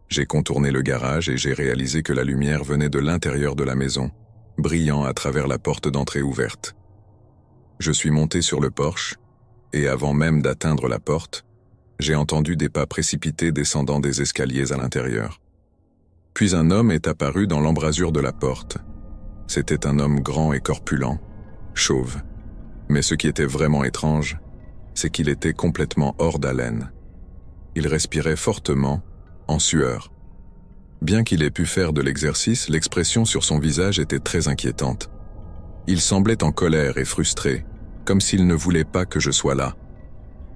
J'ai contourné le garage et j'ai réalisé que la lumière venait de l'intérieur de la maison, brillant à travers la porte d'entrée ouverte. Je suis monté sur le porche, et avant même d'atteindre la porte, j'ai entendu des pas précipités descendant des escaliers à l'intérieur. Puis un homme est apparu dans l'embrasure de la porte. C'était un homme grand et corpulent, chauve. Mais ce qui était vraiment étrange, c'est qu'il était complètement hors d'haleine. Il respirait fortement, en sueur. Bien qu'il ait pu faire de l'exercice, l'expression sur son visage était très inquiétante. Il semblait en colère et frustré, comme s'il ne voulait pas que je sois là.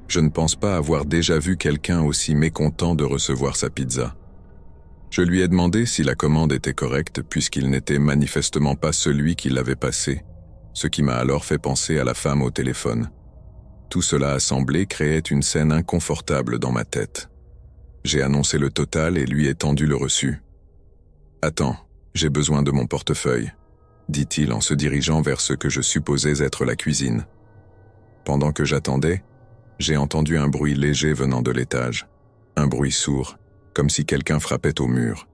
Je ne pense pas avoir déjà vu quelqu'un aussi mécontent de recevoir sa pizza. Je lui ai demandé si la commande était correcte puisqu'il n'était manifestement pas celui qui l'avait passée, ce qui m'a alors fait penser à la femme au téléphone. Tout cela assemblé créait une scène inconfortable dans ma tête. J'ai annoncé le total et lui ai tendu le reçu. « Attends, j'ai besoin de mon portefeuille », dit-il en se dirigeant vers ce que je supposais être la cuisine. Pendant que j'attendais, j'ai entendu un bruit léger venant de l'étage, un bruit sourd, comme si quelqu'un frappait au mur.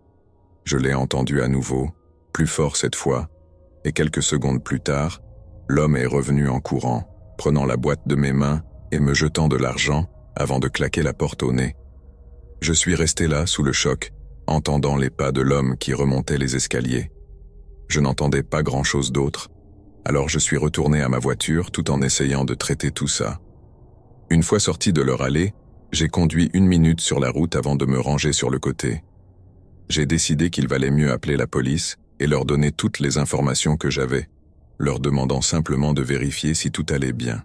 Je l'ai entendu à nouveau, plus fort cette fois, et quelques secondes plus tard, l'homme est revenu en courant, prenant la boîte de mes mains et me jetant de l'argent avant de claquer la porte au nez. Je suis resté là sous le choc, entendant les pas de l'homme qui remontait les escaliers. Je n'entendais pas grand-chose d'autre, alors je suis retourné à ma voiture tout en essayant de traiter tout ça. Une fois sorti de leur allée, j'ai conduit 1 minute sur la route avant de me ranger sur le côté. J'ai décidé qu'il valait mieux appeler la police et leur donner toutes les informations que j'avais, leur demandant simplement de vérifier si tout allait bien.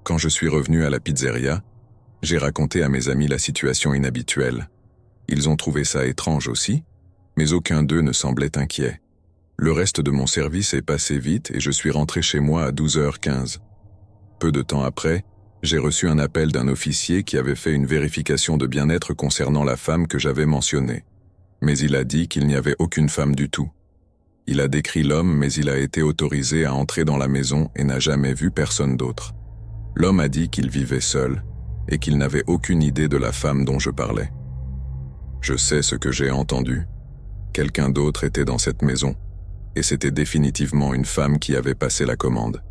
Quand je suis revenu à la pizzeria, j'ai raconté à mes amis la situation inhabituelle. Ils ont trouvé ça étrange aussi, mais aucun d'eux ne semblait inquiet. Le reste de mon service est passé vite et je suis rentré chez moi à 12h15. Peu de temps après, j'ai reçu un appel d'un officier qui avait fait une vérification de bien-être concernant la femme que j'avais mentionnée. Mais il a dit qu'il n'y avait aucune femme du tout. Il a décrit l'homme, mais il a été autorisé à entrer dans la maison et n'a jamais vu personne d'autre. L'homme a dit qu'il vivait seul et qu'il n'avait aucune idée de la femme dont je parlais. Je sais ce que j'ai entendu. Quelqu'un d'autre était dans cette maison, et c'était définitivement une femme qui avait passé la commande.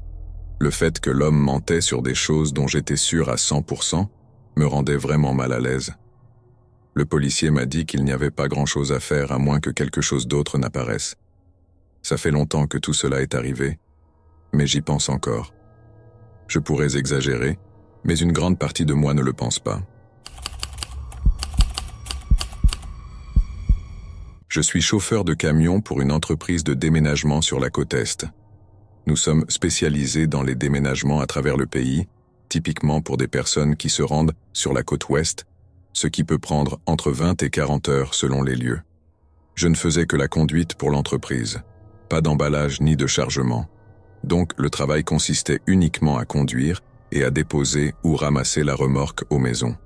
Le fait que l'homme mentait sur des choses dont j'étais sûr à 100% me rendait vraiment mal à l'aise. Le policier m'a dit qu'il n'y avait pas grand-chose à faire à moins que quelque chose d'autre n'apparaisse. Ça fait longtemps que tout cela est arrivé, mais j'y pense encore. Je pourrais exagérer, mais une grande partie de moi ne le pense pas. Je suis chauffeur de camion pour une entreprise de déménagement sur la côte Est. Nous sommes spécialisés dans les déménagements à travers le pays, typiquement pour des personnes qui se rendent sur la côte Ouest, ce qui peut prendre entre 20 et 40 heures selon les lieux. Je ne faisais que la conduite pour l'entreprise, pas d'emballage ni de chargement. Donc le travail consistait uniquement à conduire et à déposer ou ramasser la remorque aux maisons.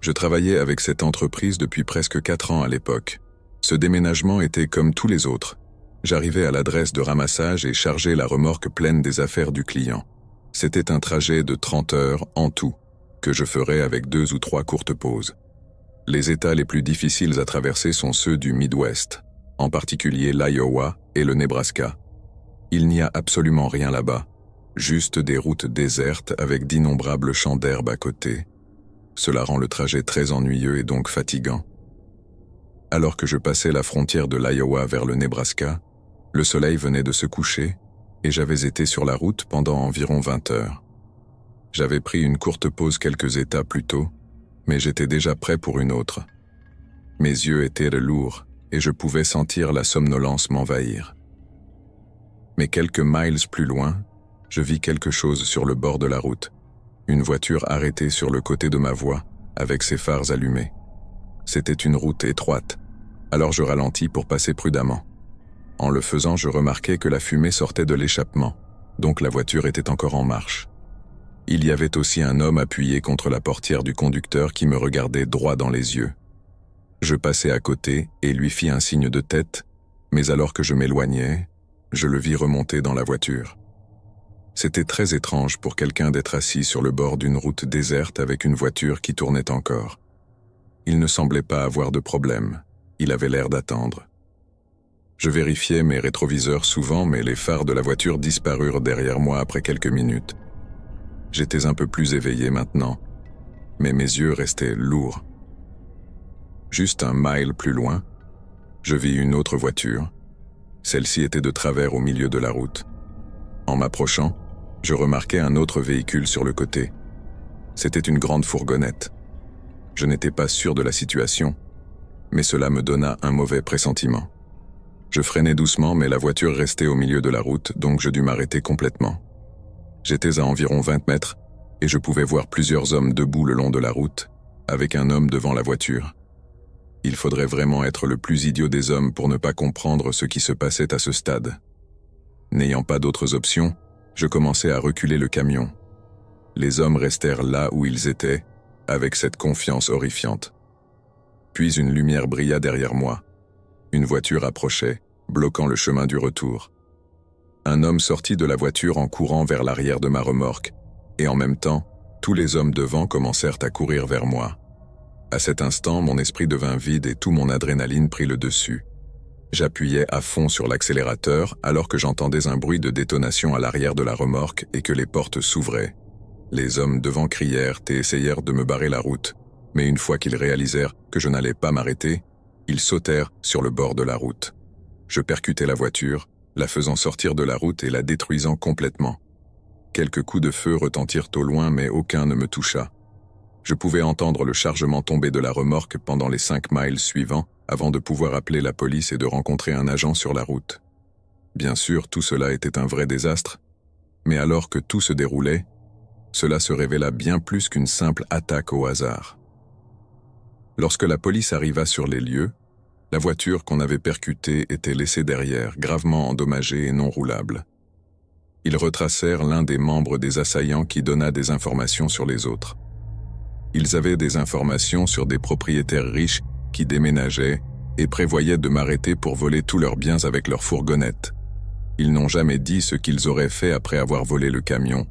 Je travaillais avec cette entreprise depuis presque 4 ans à l'époque. Ce déménagement était comme tous les autres. J'arrivais à l'adresse de ramassage et chargeais la remorque pleine des affaires du client. C'était un trajet de 30 heures en tout, que je ferais avec 2 ou 3 courtes pauses. Les États les plus difficiles à traverser sont ceux du Midwest, en particulier l'Iowa et le Nebraska. Il n'y a absolument rien là-bas, juste des routes désertes avec d'innombrables champs d'herbe à côté. Cela rend le trajet très ennuyeux et donc fatigant. Alors que je passais la frontière de l'Iowa vers le Nebraska, le soleil venait de se coucher et j'avais été sur la route pendant environ 20 heures. J'avais pris une courte pause quelques États plus tôt, mais j'étais déjà prêt pour une autre. Mes yeux étaient lourds et je pouvais sentir la somnolence m'envahir. Mais quelques miles plus loin, je vis quelque chose sur le bord de la route. Une voiture arrêtée sur le côté de ma voie, avec ses phares allumés. C'était une route étroite, alors je ralentis pour passer prudemment. En le faisant, je remarquai que la fumée sortait de l'échappement, donc la voiture était encore en marche. Il y avait aussi un homme appuyé contre la portière du conducteur qui me regardait droit dans les yeux. Je passai à côté et lui fis un signe de tête, mais alors que je m'éloignais, je le vis remonter dans la voiture. C'était très étrange pour quelqu'un d'être assis sur le bord d'une route déserte avec une voiture qui tournait encore. Il ne semblait pas avoir de problème, il avait l'air d'attendre. Je vérifiais mes rétroviseurs souvent, mais les phares de la voiture disparurent derrière moi après quelques minutes. J'étais un peu plus éveillé maintenant, mais mes yeux restaient lourds. Juste un mile plus loin, je vis une autre voiture. Celle-ci était de travers au milieu de la route. En m'approchant, je remarquai un autre véhicule sur le côté. C'était une grande fourgonnette. Je n'étais pas sûr de la situation, mais cela me donna un mauvais pressentiment. Je freinai doucement, mais la voiture restait au milieu de la route, donc je dus m'arrêter complètement. J'étais à environ 20 mètres, et je pouvais voir plusieurs hommes debout le long de la route, avec un homme devant la voiture. Il faudrait vraiment être le plus idiot des hommes pour ne pas comprendre ce qui se passait à ce stade. N'ayant pas d'autres options, je commençai à reculer le camion. Les hommes restèrent là où ils étaient, avec cette confiance horrifiante. Puis une lumière brilla derrière moi. Une voiture approchait, bloquant le chemin du retour. Un homme sortit de la voiture en courant vers l'arrière de ma remorque, et en même temps, tous les hommes devant commencèrent à courir vers moi. À cet instant, mon esprit devint vide et tout mon adrénaline prit le dessus. J'appuyais à fond sur l'accélérateur alors que j'entendais un bruit de détonation à l'arrière de la remorque et que les portes s'ouvraient. Les hommes devant crièrent et essayèrent de me barrer la route, mais une fois qu'ils réalisèrent que je n'allais pas m'arrêter, ils sautèrent sur le bord de la route. Je percutai la voiture, la faisant sortir de la route et la détruisant complètement. Quelques coups de feu retentirent au loin, mais aucun ne me toucha. Je pouvais entendre le chargement tomber de la remorque pendant les 5 miles suivants avant de pouvoir appeler la police et de rencontrer un agent sur la route. Bien sûr, tout cela était un vrai désastre, mais alors que tout se déroulait, cela se révéla bien plus qu'une simple attaque au hasard. Lorsque la police arriva sur les lieux, la voiture qu'on avait percutée était laissée derrière, gravement endommagée et non roulable. Ils retracèrent l'un des membres des assaillants qui donna des informations sur les autres. Ils avaient des informations sur des propriétaires riches qui déménageaient et prévoyaient de m'arrêter pour voler tous leurs biens avec leur fourgonnette. Ils n'ont jamais dit ce qu'ils auraient fait après avoir volé le camion,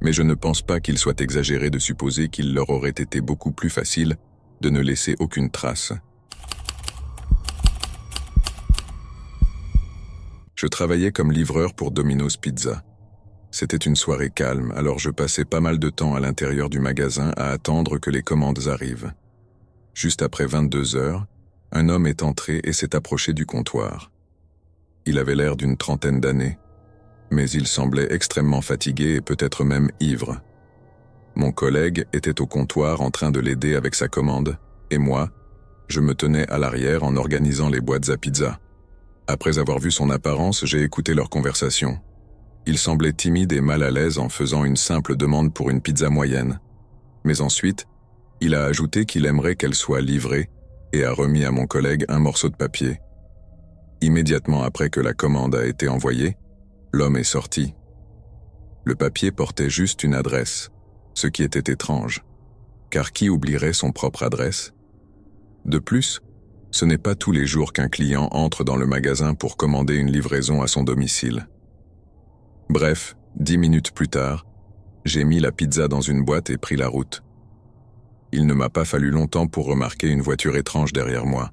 mais je ne pense pas qu'il soit exagéré de supposer qu'il leur aurait été beaucoup plus facile de ne laisser aucune trace. Je travaillais comme livreur pour Domino's Pizza. C'était une soirée calme, alors je passais pas mal de temps à l'intérieur du magasin à attendre que les commandes arrivent. Juste après 22 heures, un homme est entré et s'est approché du comptoir. Il avait l'air d'une trentaine d'années, mais il semblait extrêmement fatigué et peut-être même ivre. Mon collègue était au comptoir en train de l'aider avec sa commande, et moi, je me tenais à l'arrière en organisant les boîtes à pizza. Après avoir vu son apparence, j'ai écouté leur conversation. Il semblait timide et mal à l'aise en faisant une simple demande pour une pizza moyenne. Mais ensuite, il a ajouté qu'il aimerait qu'elle soit livrée et a remis à mon collègue un morceau de papier. Immédiatement après que la commande a été envoyée, l'homme est sorti. Le papier portait juste une adresse, ce qui était étrange, car qui oublierait son propre adresse? De plus, ce n'est pas tous les jours qu'un client entre dans le magasin pour commander une livraison à son domicile. Bref, 10 minutes plus tard, j'ai mis la pizza dans une boîte et pris la route. Il ne m'a pas fallu longtemps pour remarquer une voiture étrange derrière moi.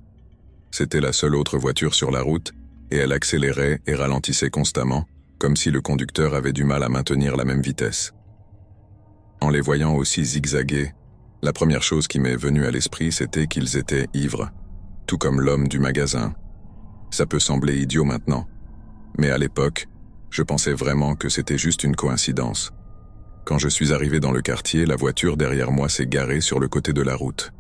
C'était la seule autre voiture sur la route, et elle accélérait et ralentissait constamment, comme si le conducteur avait du mal à maintenir la même vitesse. En les voyant aussi zigzaguer, la première chose qui m'est venue à l'esprit, c'était qu'ils étaient ivres, tout comme l'homme du magasin. Ça peut sembler idiot maintenant, mais à l'époque, je pensais vraiment que c'était juste une coïncidence. Quand je suis arrivé dans le quartier, la voiture derrière moi s'est garée sur le côté de la route.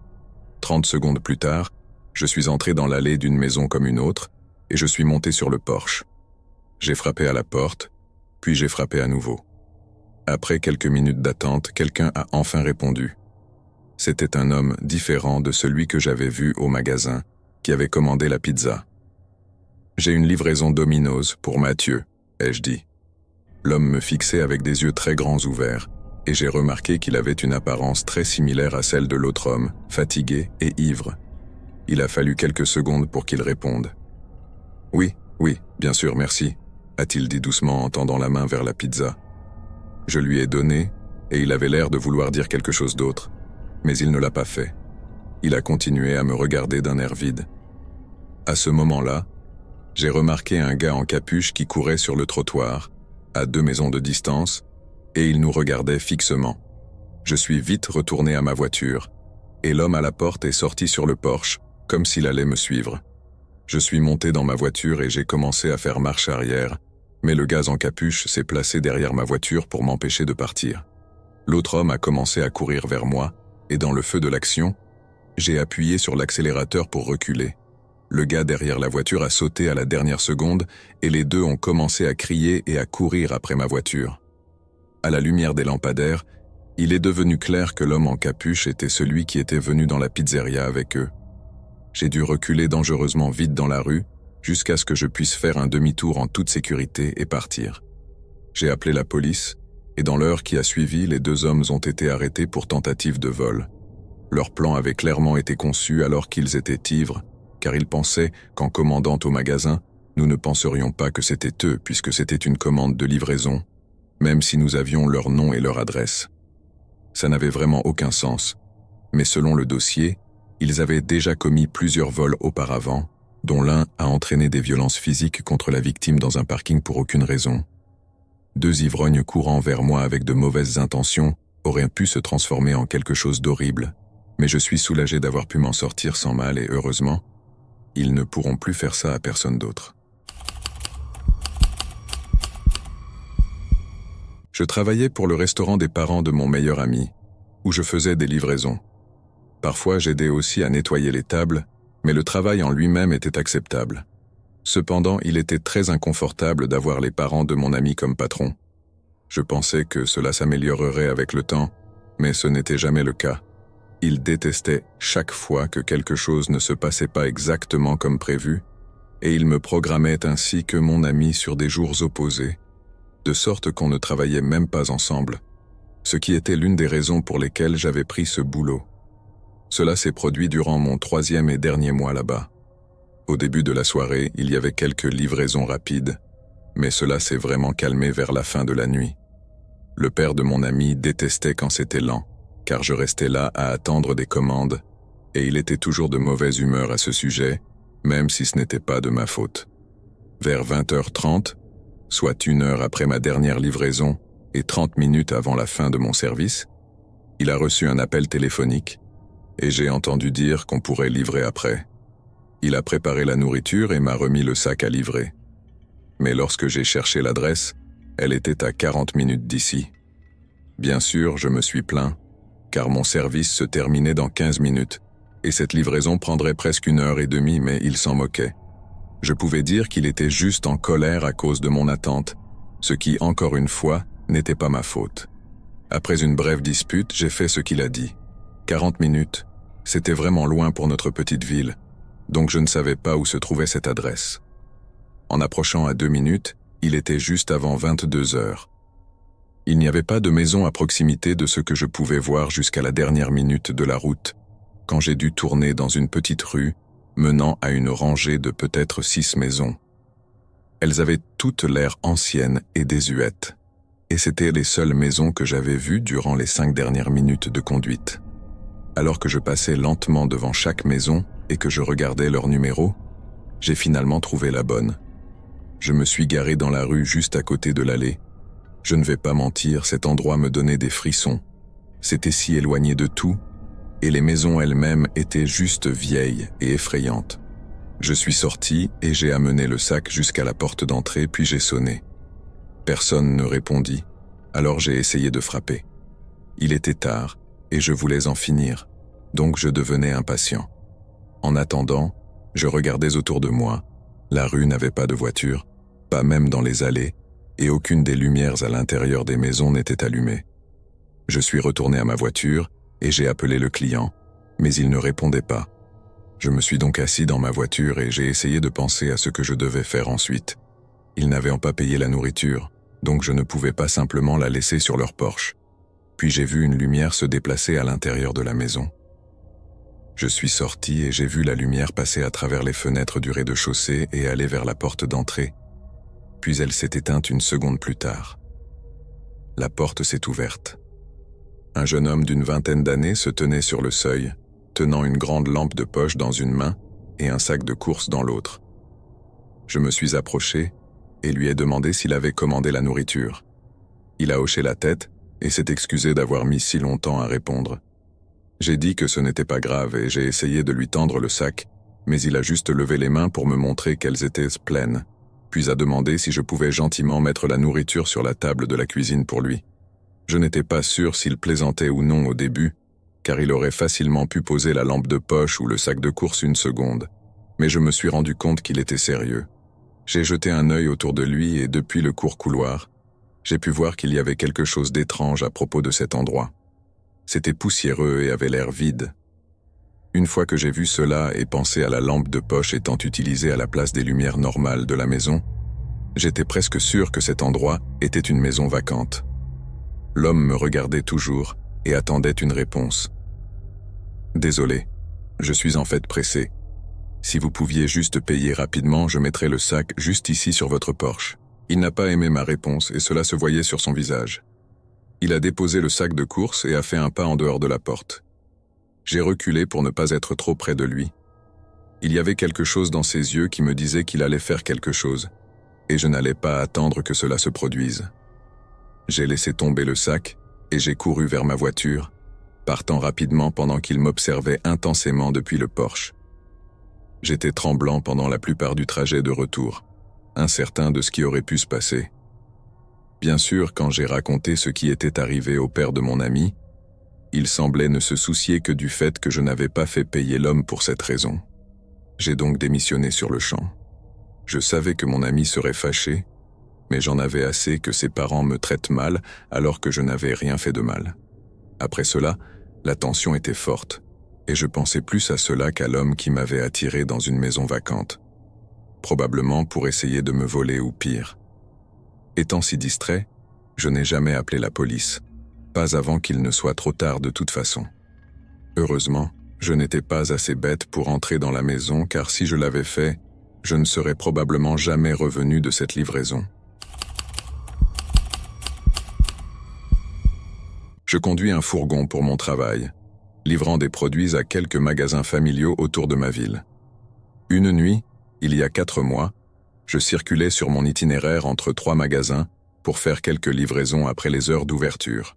30 secondes plus tard, je suis entré dans l'allée d'une maison comme une autre, et je suis monté sur le porche. J'ai frappé à la porte, puis j'ai frappé à nouveau. Après quelques minutes d'attente, quelqu'un a enfin répondu. C'était un homme différent de celui que j'avais vu au magasin, qui avait commandé la pizza. « J'ai une livraison Domino's pour Mathieu », ai-je dit. L'homme me fixait avec des yeux très grands ouverts, et j'ai remarqué qu'il avait une apparence très similaire à celle de l'autre homme, fatigué et ivre. Il a fallu quelques secondes pour qu'il réponde. « Oui, bien sûr, merci », a-t-il dit doucement en tendant la main vers la pizza. Je lui ai donné, et il avait l'air de vouloir dire quelque chose d'autre, mais il ne l'a pas fait. Il a continué à me regarder d'un air vide. À ce moment-là, j'ai remarqué un gars en capuche qui courait sur le trottoir, à 2 maisons de distance, et il nous regardait fixement. Je suis vite retourné à ma voiture, et l'homme à la porte est sorti sur le porche, comme s'il allait me suivre. Je suis monté dans ma voiture et j'ai commencé à faire marche arrière, mais le gars en capuche s'est placé derrière ma voiture pour m'empêcher de partir. L'autre homme a commencé à courir vers moi, et dans le feu de l'action, j'ai appuyé sur l'accélérateur pour reculer. Le gars derrière la voiture a sauté à la dernière seconde, et les deux ont commencé à crier et à courir après ma voiture. À la lumière des lampadaires, il est devenu clair que l'homme en capuche était celui qui était venu dans la pizzeria avec eux. J'ai dû reculer dangereusement vite dans la rue, jusqu'à ce que je puisse faire un demi-tour en toute sécurité et partir. J'ai appelé la police, et dans l'heure qui a suivi, les 2 hommes ont été arrêtés pour tentative de vol. Leur plan avait clairement été conçu alors qu'ils étaient ivres, car ils pensaient qu'en commandant au magasin, nous ne penserions pas que c'était eux puisque c'était une commande de livraison, même si nous avions leur nom et leur adresse. Ça n'avait vraiment aucun sens, mais selon le dossier, ils avaient déjà commis plusieurs vols auparavant, dont l'un a entraîné des violences physiques contre la victime dans un parking pour aucune raison. 2 ivrognes courant vers moi avec de mauvaises intentions auraient pu se transformer en quelque chose d'horrible, mais je suis soulagé d'avoir pu m'en sortir sans mal et heureusement, ils ne pourront plus faire ça à personne d'autre. Je travaillais pour le restaurant des parents de mon meilleur ami. où je faisais des livraisons. Parfois, j'aidais aussi à nettoyer les tables, mais le travail en lui-même était acceptable. Cependant, il était très inconfortable d'avoir les parents de mon ami comme patron. Je pensais que cela s'améliorerait avec le temps, mais ce n'était jamais le cas. Il détestait chaque fois que quelque chose ne se passait pas exactement comme prévu, et il me programmait ainsi que mon ami sur des jours opposés, de sorte qu'on ne travaillait même pas ensemble, ce qui était l'une des raisons pour lesquelles j'avais pris ce boulot. Cela s'est produit durant mon 3e et dernier mois là-bas. Au début de la soirée, il y avait quelques livraisons rapides, mais cela s'est vraiment calmé vers la fin de la nuit. Le père de mon ami détestait quand c'était lent, car je restais là à attendre des commandes, et il était toujours de mauvaise humeur à ce sujet, même si ce n'était pas de ma faute. Vers 20h30, soit 1 heure après ma dernière livraison et 30 minutes avant la fin de mon service, il a reçu un appel téléphonique, et j'ai entendu dire qu'on pourrait livrer après. Il a préparé la nourriture et m'a remis le sac à livrer. Mais lorsque j'ai cherché l'adresse, elle était à 40 minutes d'ici. Bien sûr, je me suis plaint, car mon service se terminait dans 15 minutes, et cette livraison prendrait presque 1h30, mais il s'en moquait. Je pouvais dire qu'il était juste en colère à cause de mon attente, ce qui, encore une fois, n'était pas ma faute. Après une brève dispute, j'ai fait ce qu'il a dit. 40 minutes, c'était vraiment loin pour notre petite ville, donc je ne savais pas où se trouvait cette adresse. En approchant à 2 minutes, il était juste avant 22 heures. Il n'y avait pas de maison à proximité de ce que je pouvais voir jusqu'à la dernière minute de la route, quand j'ai dû tourner dans une petite rue menant à une rangée de peut-être 6 maisons. Elles avaient toutes l'air anciennes et désuètes, et c'étaient les seules maisons que j'avais vues durant les 5 dernières minutes de conduite. Alors que je passais lentement devant chaque maison et que je regardais leur numéro, j'ai finalement trouvé la bonne. Je me suis garé dans la rue juste à côté de l'allée. Je ne vais pas mentir, cet endroit me donnait des frissons. C'était si éloigné de tout, et les maisons elles-mêmes étaient juste vieilles et effrayantes. Je suis sorti et j'ai amené le sac jusqu'à la porte d'entrée, puis j'ai sonné. Personne ne répondit, alors j'ai essayé de frapper. Il était tard, et je voulais en finir, donc je devenais impatient. En attendant, je regardais autour de moi. La rue n'avait pas de voiture, pas même dans les allées, et aucune des lumières à l'intérieur des maisons n'était allumée. Je suis retourné à ma voiture et j'ai appelé le client, mais il ne répondait pas. Je me suis donc assis dans ma voiture et j'ai essayé de penser à ce que je devais faire ensuite. Ils n'avaient pas payé la nourriture, donc je ne pouvais pas simplement la laisser sur leur porche. Puis j'ai vu une lumière se déplacer à l'intérieur de la maison. Je suis sorti et j'ai vu la lumière passer à travers les fenêtres du rez-de-chaussée et aller vers la porte d'entrée. Puis elle s'est éteinte une seconde plus tard. La porte s'est ouverte. Un jeune homme d'une 20aine d'années se tenait sur le seuil, tenant une grande lampe de poche dans une main et un sac de courses dans l'autre. Je me suis approché et lui ai demandé s'il avait commandé la nourriture. Il a hoché la tête et s'est excusé d'avoir mis si longtemps à répondre. J'ai dit que ce n'était pas grave et j'ai essayé de lui tendre le sac, mais il a juste levé les mains pour me montrer qu'elles étaient pleines, puis a demandé si je pouvais gentiment mettre la nourriture sur la table de la cuisine pour lui. Je n'étais pas sûr s'il plaisantait ou non au début, car il aurait facilement pu poser la lampe de poche ou le sac de course une seconde, mais je me suis rendu compte qu'il était sérieux. J'ai jeté un œil autour de lui et depuis le court couloir, j'ai pu voir qu'il y avait quelque chose d'étrange à propos de cet endroit. C'était poussiéreux et avait l'air vide. Une fois que j'ai vu cela et pensé à la lampe de poche étant utilisée à la place des lumières normales de la maison, j'étais presque sûr que cet endroit était une maison vacante. L'homme me regardait toujours et attendait une réponse. « Désolé, je suis en fait pressé. Si vous pouviez juste payer rapidement, je mettrais le sac juste ici sur votre porche. » Il n'a pas aimé ma réponse et cela se voyait sur son visage. Il a déposé le sac de course et a fait un pas en dehors de la porte. J'ai reculé pour ne pas être trop près de lui. Il y avait quelque chose dans ses yeux qui me disait qu'il allait faire quelque chose, et je n'allais pas attendre que cela se produise. J'ai laissé tomber le sac et j'ai couru vers ma voiture, partant rapidement pendant qu'il m'observait intensément depuis le porche. J'étais tremblant pendant la plupart du trajet de retour, incertain de ce qui aurait pu se passer. Bien sûr, quand j'ai raconté ce qui était arrivé au père de mon ami, Ils semblaient ne se soucier que du fait que je n'avais pas fait payer l'homme pour cette raison. J'ai donc démissionné sur le champ. Je savais que mon ami serait fâché, mais j'en avais assez que ses parents me traitent mal alors que je n'avais rien fait de mal. Après cela, la tension était forte, et je pensais plus à cela qu'à l'homme qui m'avait attiré dans une maison vacante, probablement pour essayer de me voler ou pire. Étant si distrait, je n'ai jamais appelé la police, pas avant qu'il ne soit trop tard de toute façon. Heureusement, je n'étais pas assez bête pour entrer dans la maison car si je l'avais fait, je ne serais probablement jamais revenu de cette livraison. Je conduis un fourgon pour mon travail, livrant des produits à quelques magasins familiaux autour de ma ville. Une nuit, il y a 4 mois, je circulais sur mon itinéraire entre 3 magasins pour faire quelques livraisons après les heures d'ouverture.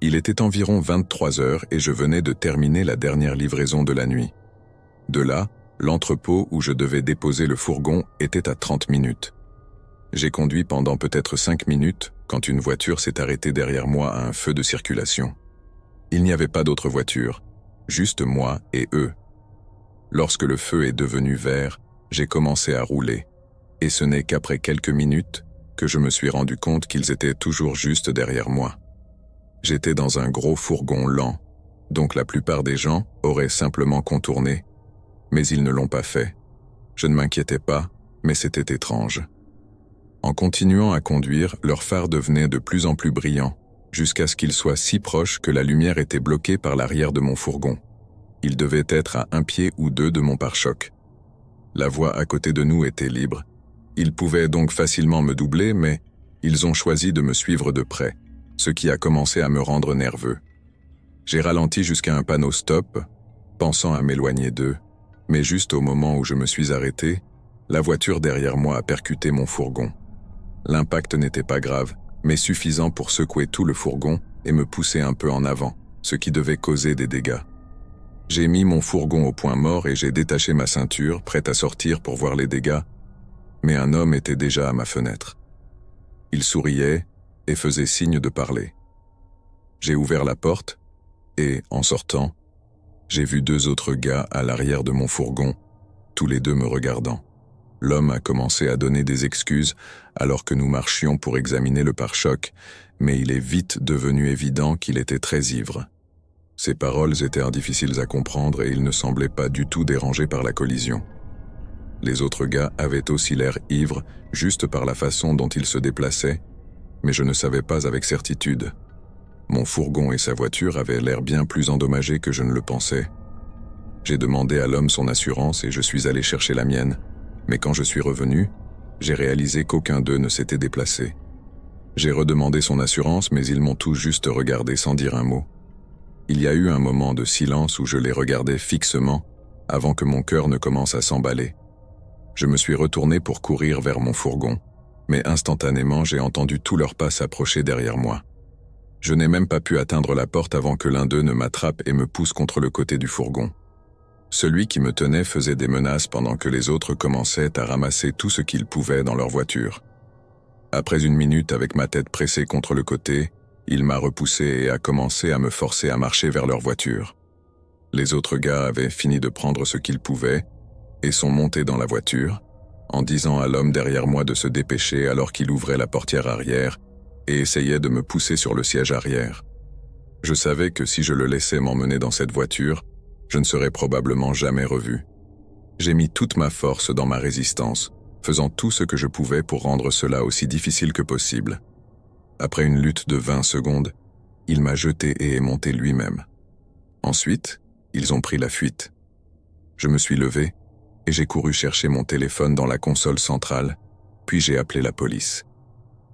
Il était environ 23 heures et je venais de terminer la dernière livraison de la nuit. De là, l'entrepôt où je devais déposer le fourgon était à 30 minutes. J'ai conduit pendant peut-être 5 minutes quand une voiture s'est arrêtée derrière moi à un feu de circulation. Il n'y avait pas d'autre voiture, juste moi et eux. Lorsque le feu est devenu vert, j'ai commencé à rouler, et ce n'est qu'après quelques minutes que je me suis rendu compte qu'ils étaient toujours juste derrière moi. J'étais dans un gros fourgon lent, donc la plupart des gens auraient simplement contourné, mais ils ne l'ont pas fait. Je ne m'inquiétais pas, mais c'était étrange. En continuant à conduire, leur phare devenait de plus en plus brillant, jusqu'à ce qu'ils soient si proches que la lumière était bloquée par l'arrière de mon fourgon. Ils devaient être à 1 pied ou 2 de mon pare-choc. La voie à côté de nous était libre. Ils pouvaient donc facilement me doubler, mais ils ont choisi de me suivre de près, ce qui a commencé à me rendre nerveux. J'ai ralenti jusqu'à un panneau stop, pensant à m'éloigner d'eux, mais juste au moment où je me suis arrêté, la voiture derrière moi a percuté mon fourgon. L'impact n'était pas grave, mais suffisant pour secouer tout le fourgon et me pousser un peu en avant, ce qui devait causer des dégâts. J'ai mis mon fourgon au point mort et j'ai détaché ma ceinture, prête à sortir pour voir les dégâts, mais un homme était déjà à ma fenêtre. Il souriait et faisait signe de parler. J'ai ouvert la porte et, en sortant, j'ai vu 2 autres gars à l'arrière de mon fourgon, tous les 2 me regardant. L'homme a commencé à donner des excuses alors que nous marchions pour examiner le pare-choc, mais il est vite devenu évident qu'il était très ivre. Ses paroles étaient difficiles à comprendre et il ne semblait pas du tout dérangé par la collision. Les autres gars avaient aussi l'air ivres, juste par la façon dont ils se déplaçaient, mais je ne savais pas avec certitude. Mon fourgon et sa voiture avaient l'air bien plus endommagés que je ne le pensais. J'ai demandé à l'homme son assurance et je suis allé chercher la mienne, mais quand je suis revenu, j'ai réalisé qu'aucun d'eux ne s'était déplacé. J'ai redemandé son assurance, mais ils m'ont tous juste regardé sans dire un mot. Il y a eu un moment de silence où je les regardais fixement avant que mon cœur ne commence à s'emballer. Je me suis retourné pour courir vers mon fourgon, mais instantanément j'ai entendu tous leurs pas s'approcher derrière moi. Je n'ai même pas pu atteindre la porte avant que l'un d'eux ne m'attrape et me pousse contre le côté du fourgon. Celui qui me tenait faisait des menaces pendant que les autres commençaient à ramasser tout ce qu'ils pouvaient dans leur voiture. Après 1 minute avec ma tête pressée contre le côté, il m'a repoussé et a commencé à me forcer à marcher vers leur voiture. Les autres gars avaient fini de prendre ce qu'ils pouvaient et sont montés dans la voiture, en disant à l'homme derrière moi de se dépêcher alors qu'il ouvrait la portière arrière et essayait de me pousser sur le siège arrière. Je savais que si je le laissais m'emmener dans cette voiture, je ne serais probablement jamais revu. J'ai mis toute ma force dans ma résistance, faisant tout ce que je pouvais pour rendre cela aussi difficile que possible. Après une lutte de 20 secondes, il m'a jeté et est monté lui-même. Ensuite, ils ont pris la fuite. Je me suis levé et j'ai couru chercher mon téléphone dans la console centrale, puis j'ai appelé la police.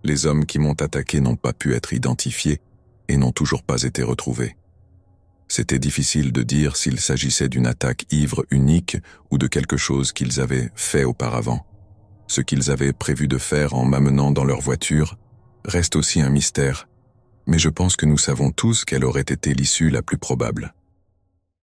Les hommes qui m'ont attaqué n'ont pas pu être identifiés et n'ont toujours pas été retrouvés. C'était difficile de dire s'il s'agissait d'une attaque ivre unique ou de quelque chose qu'ils avaient fait auparavant. Ce qu'ils avaient prévu de faire en m'amenant dans leur voiture reste aussi un mystère, mais je pense que nous savons tous quelle aurait été l'issue la plus probable.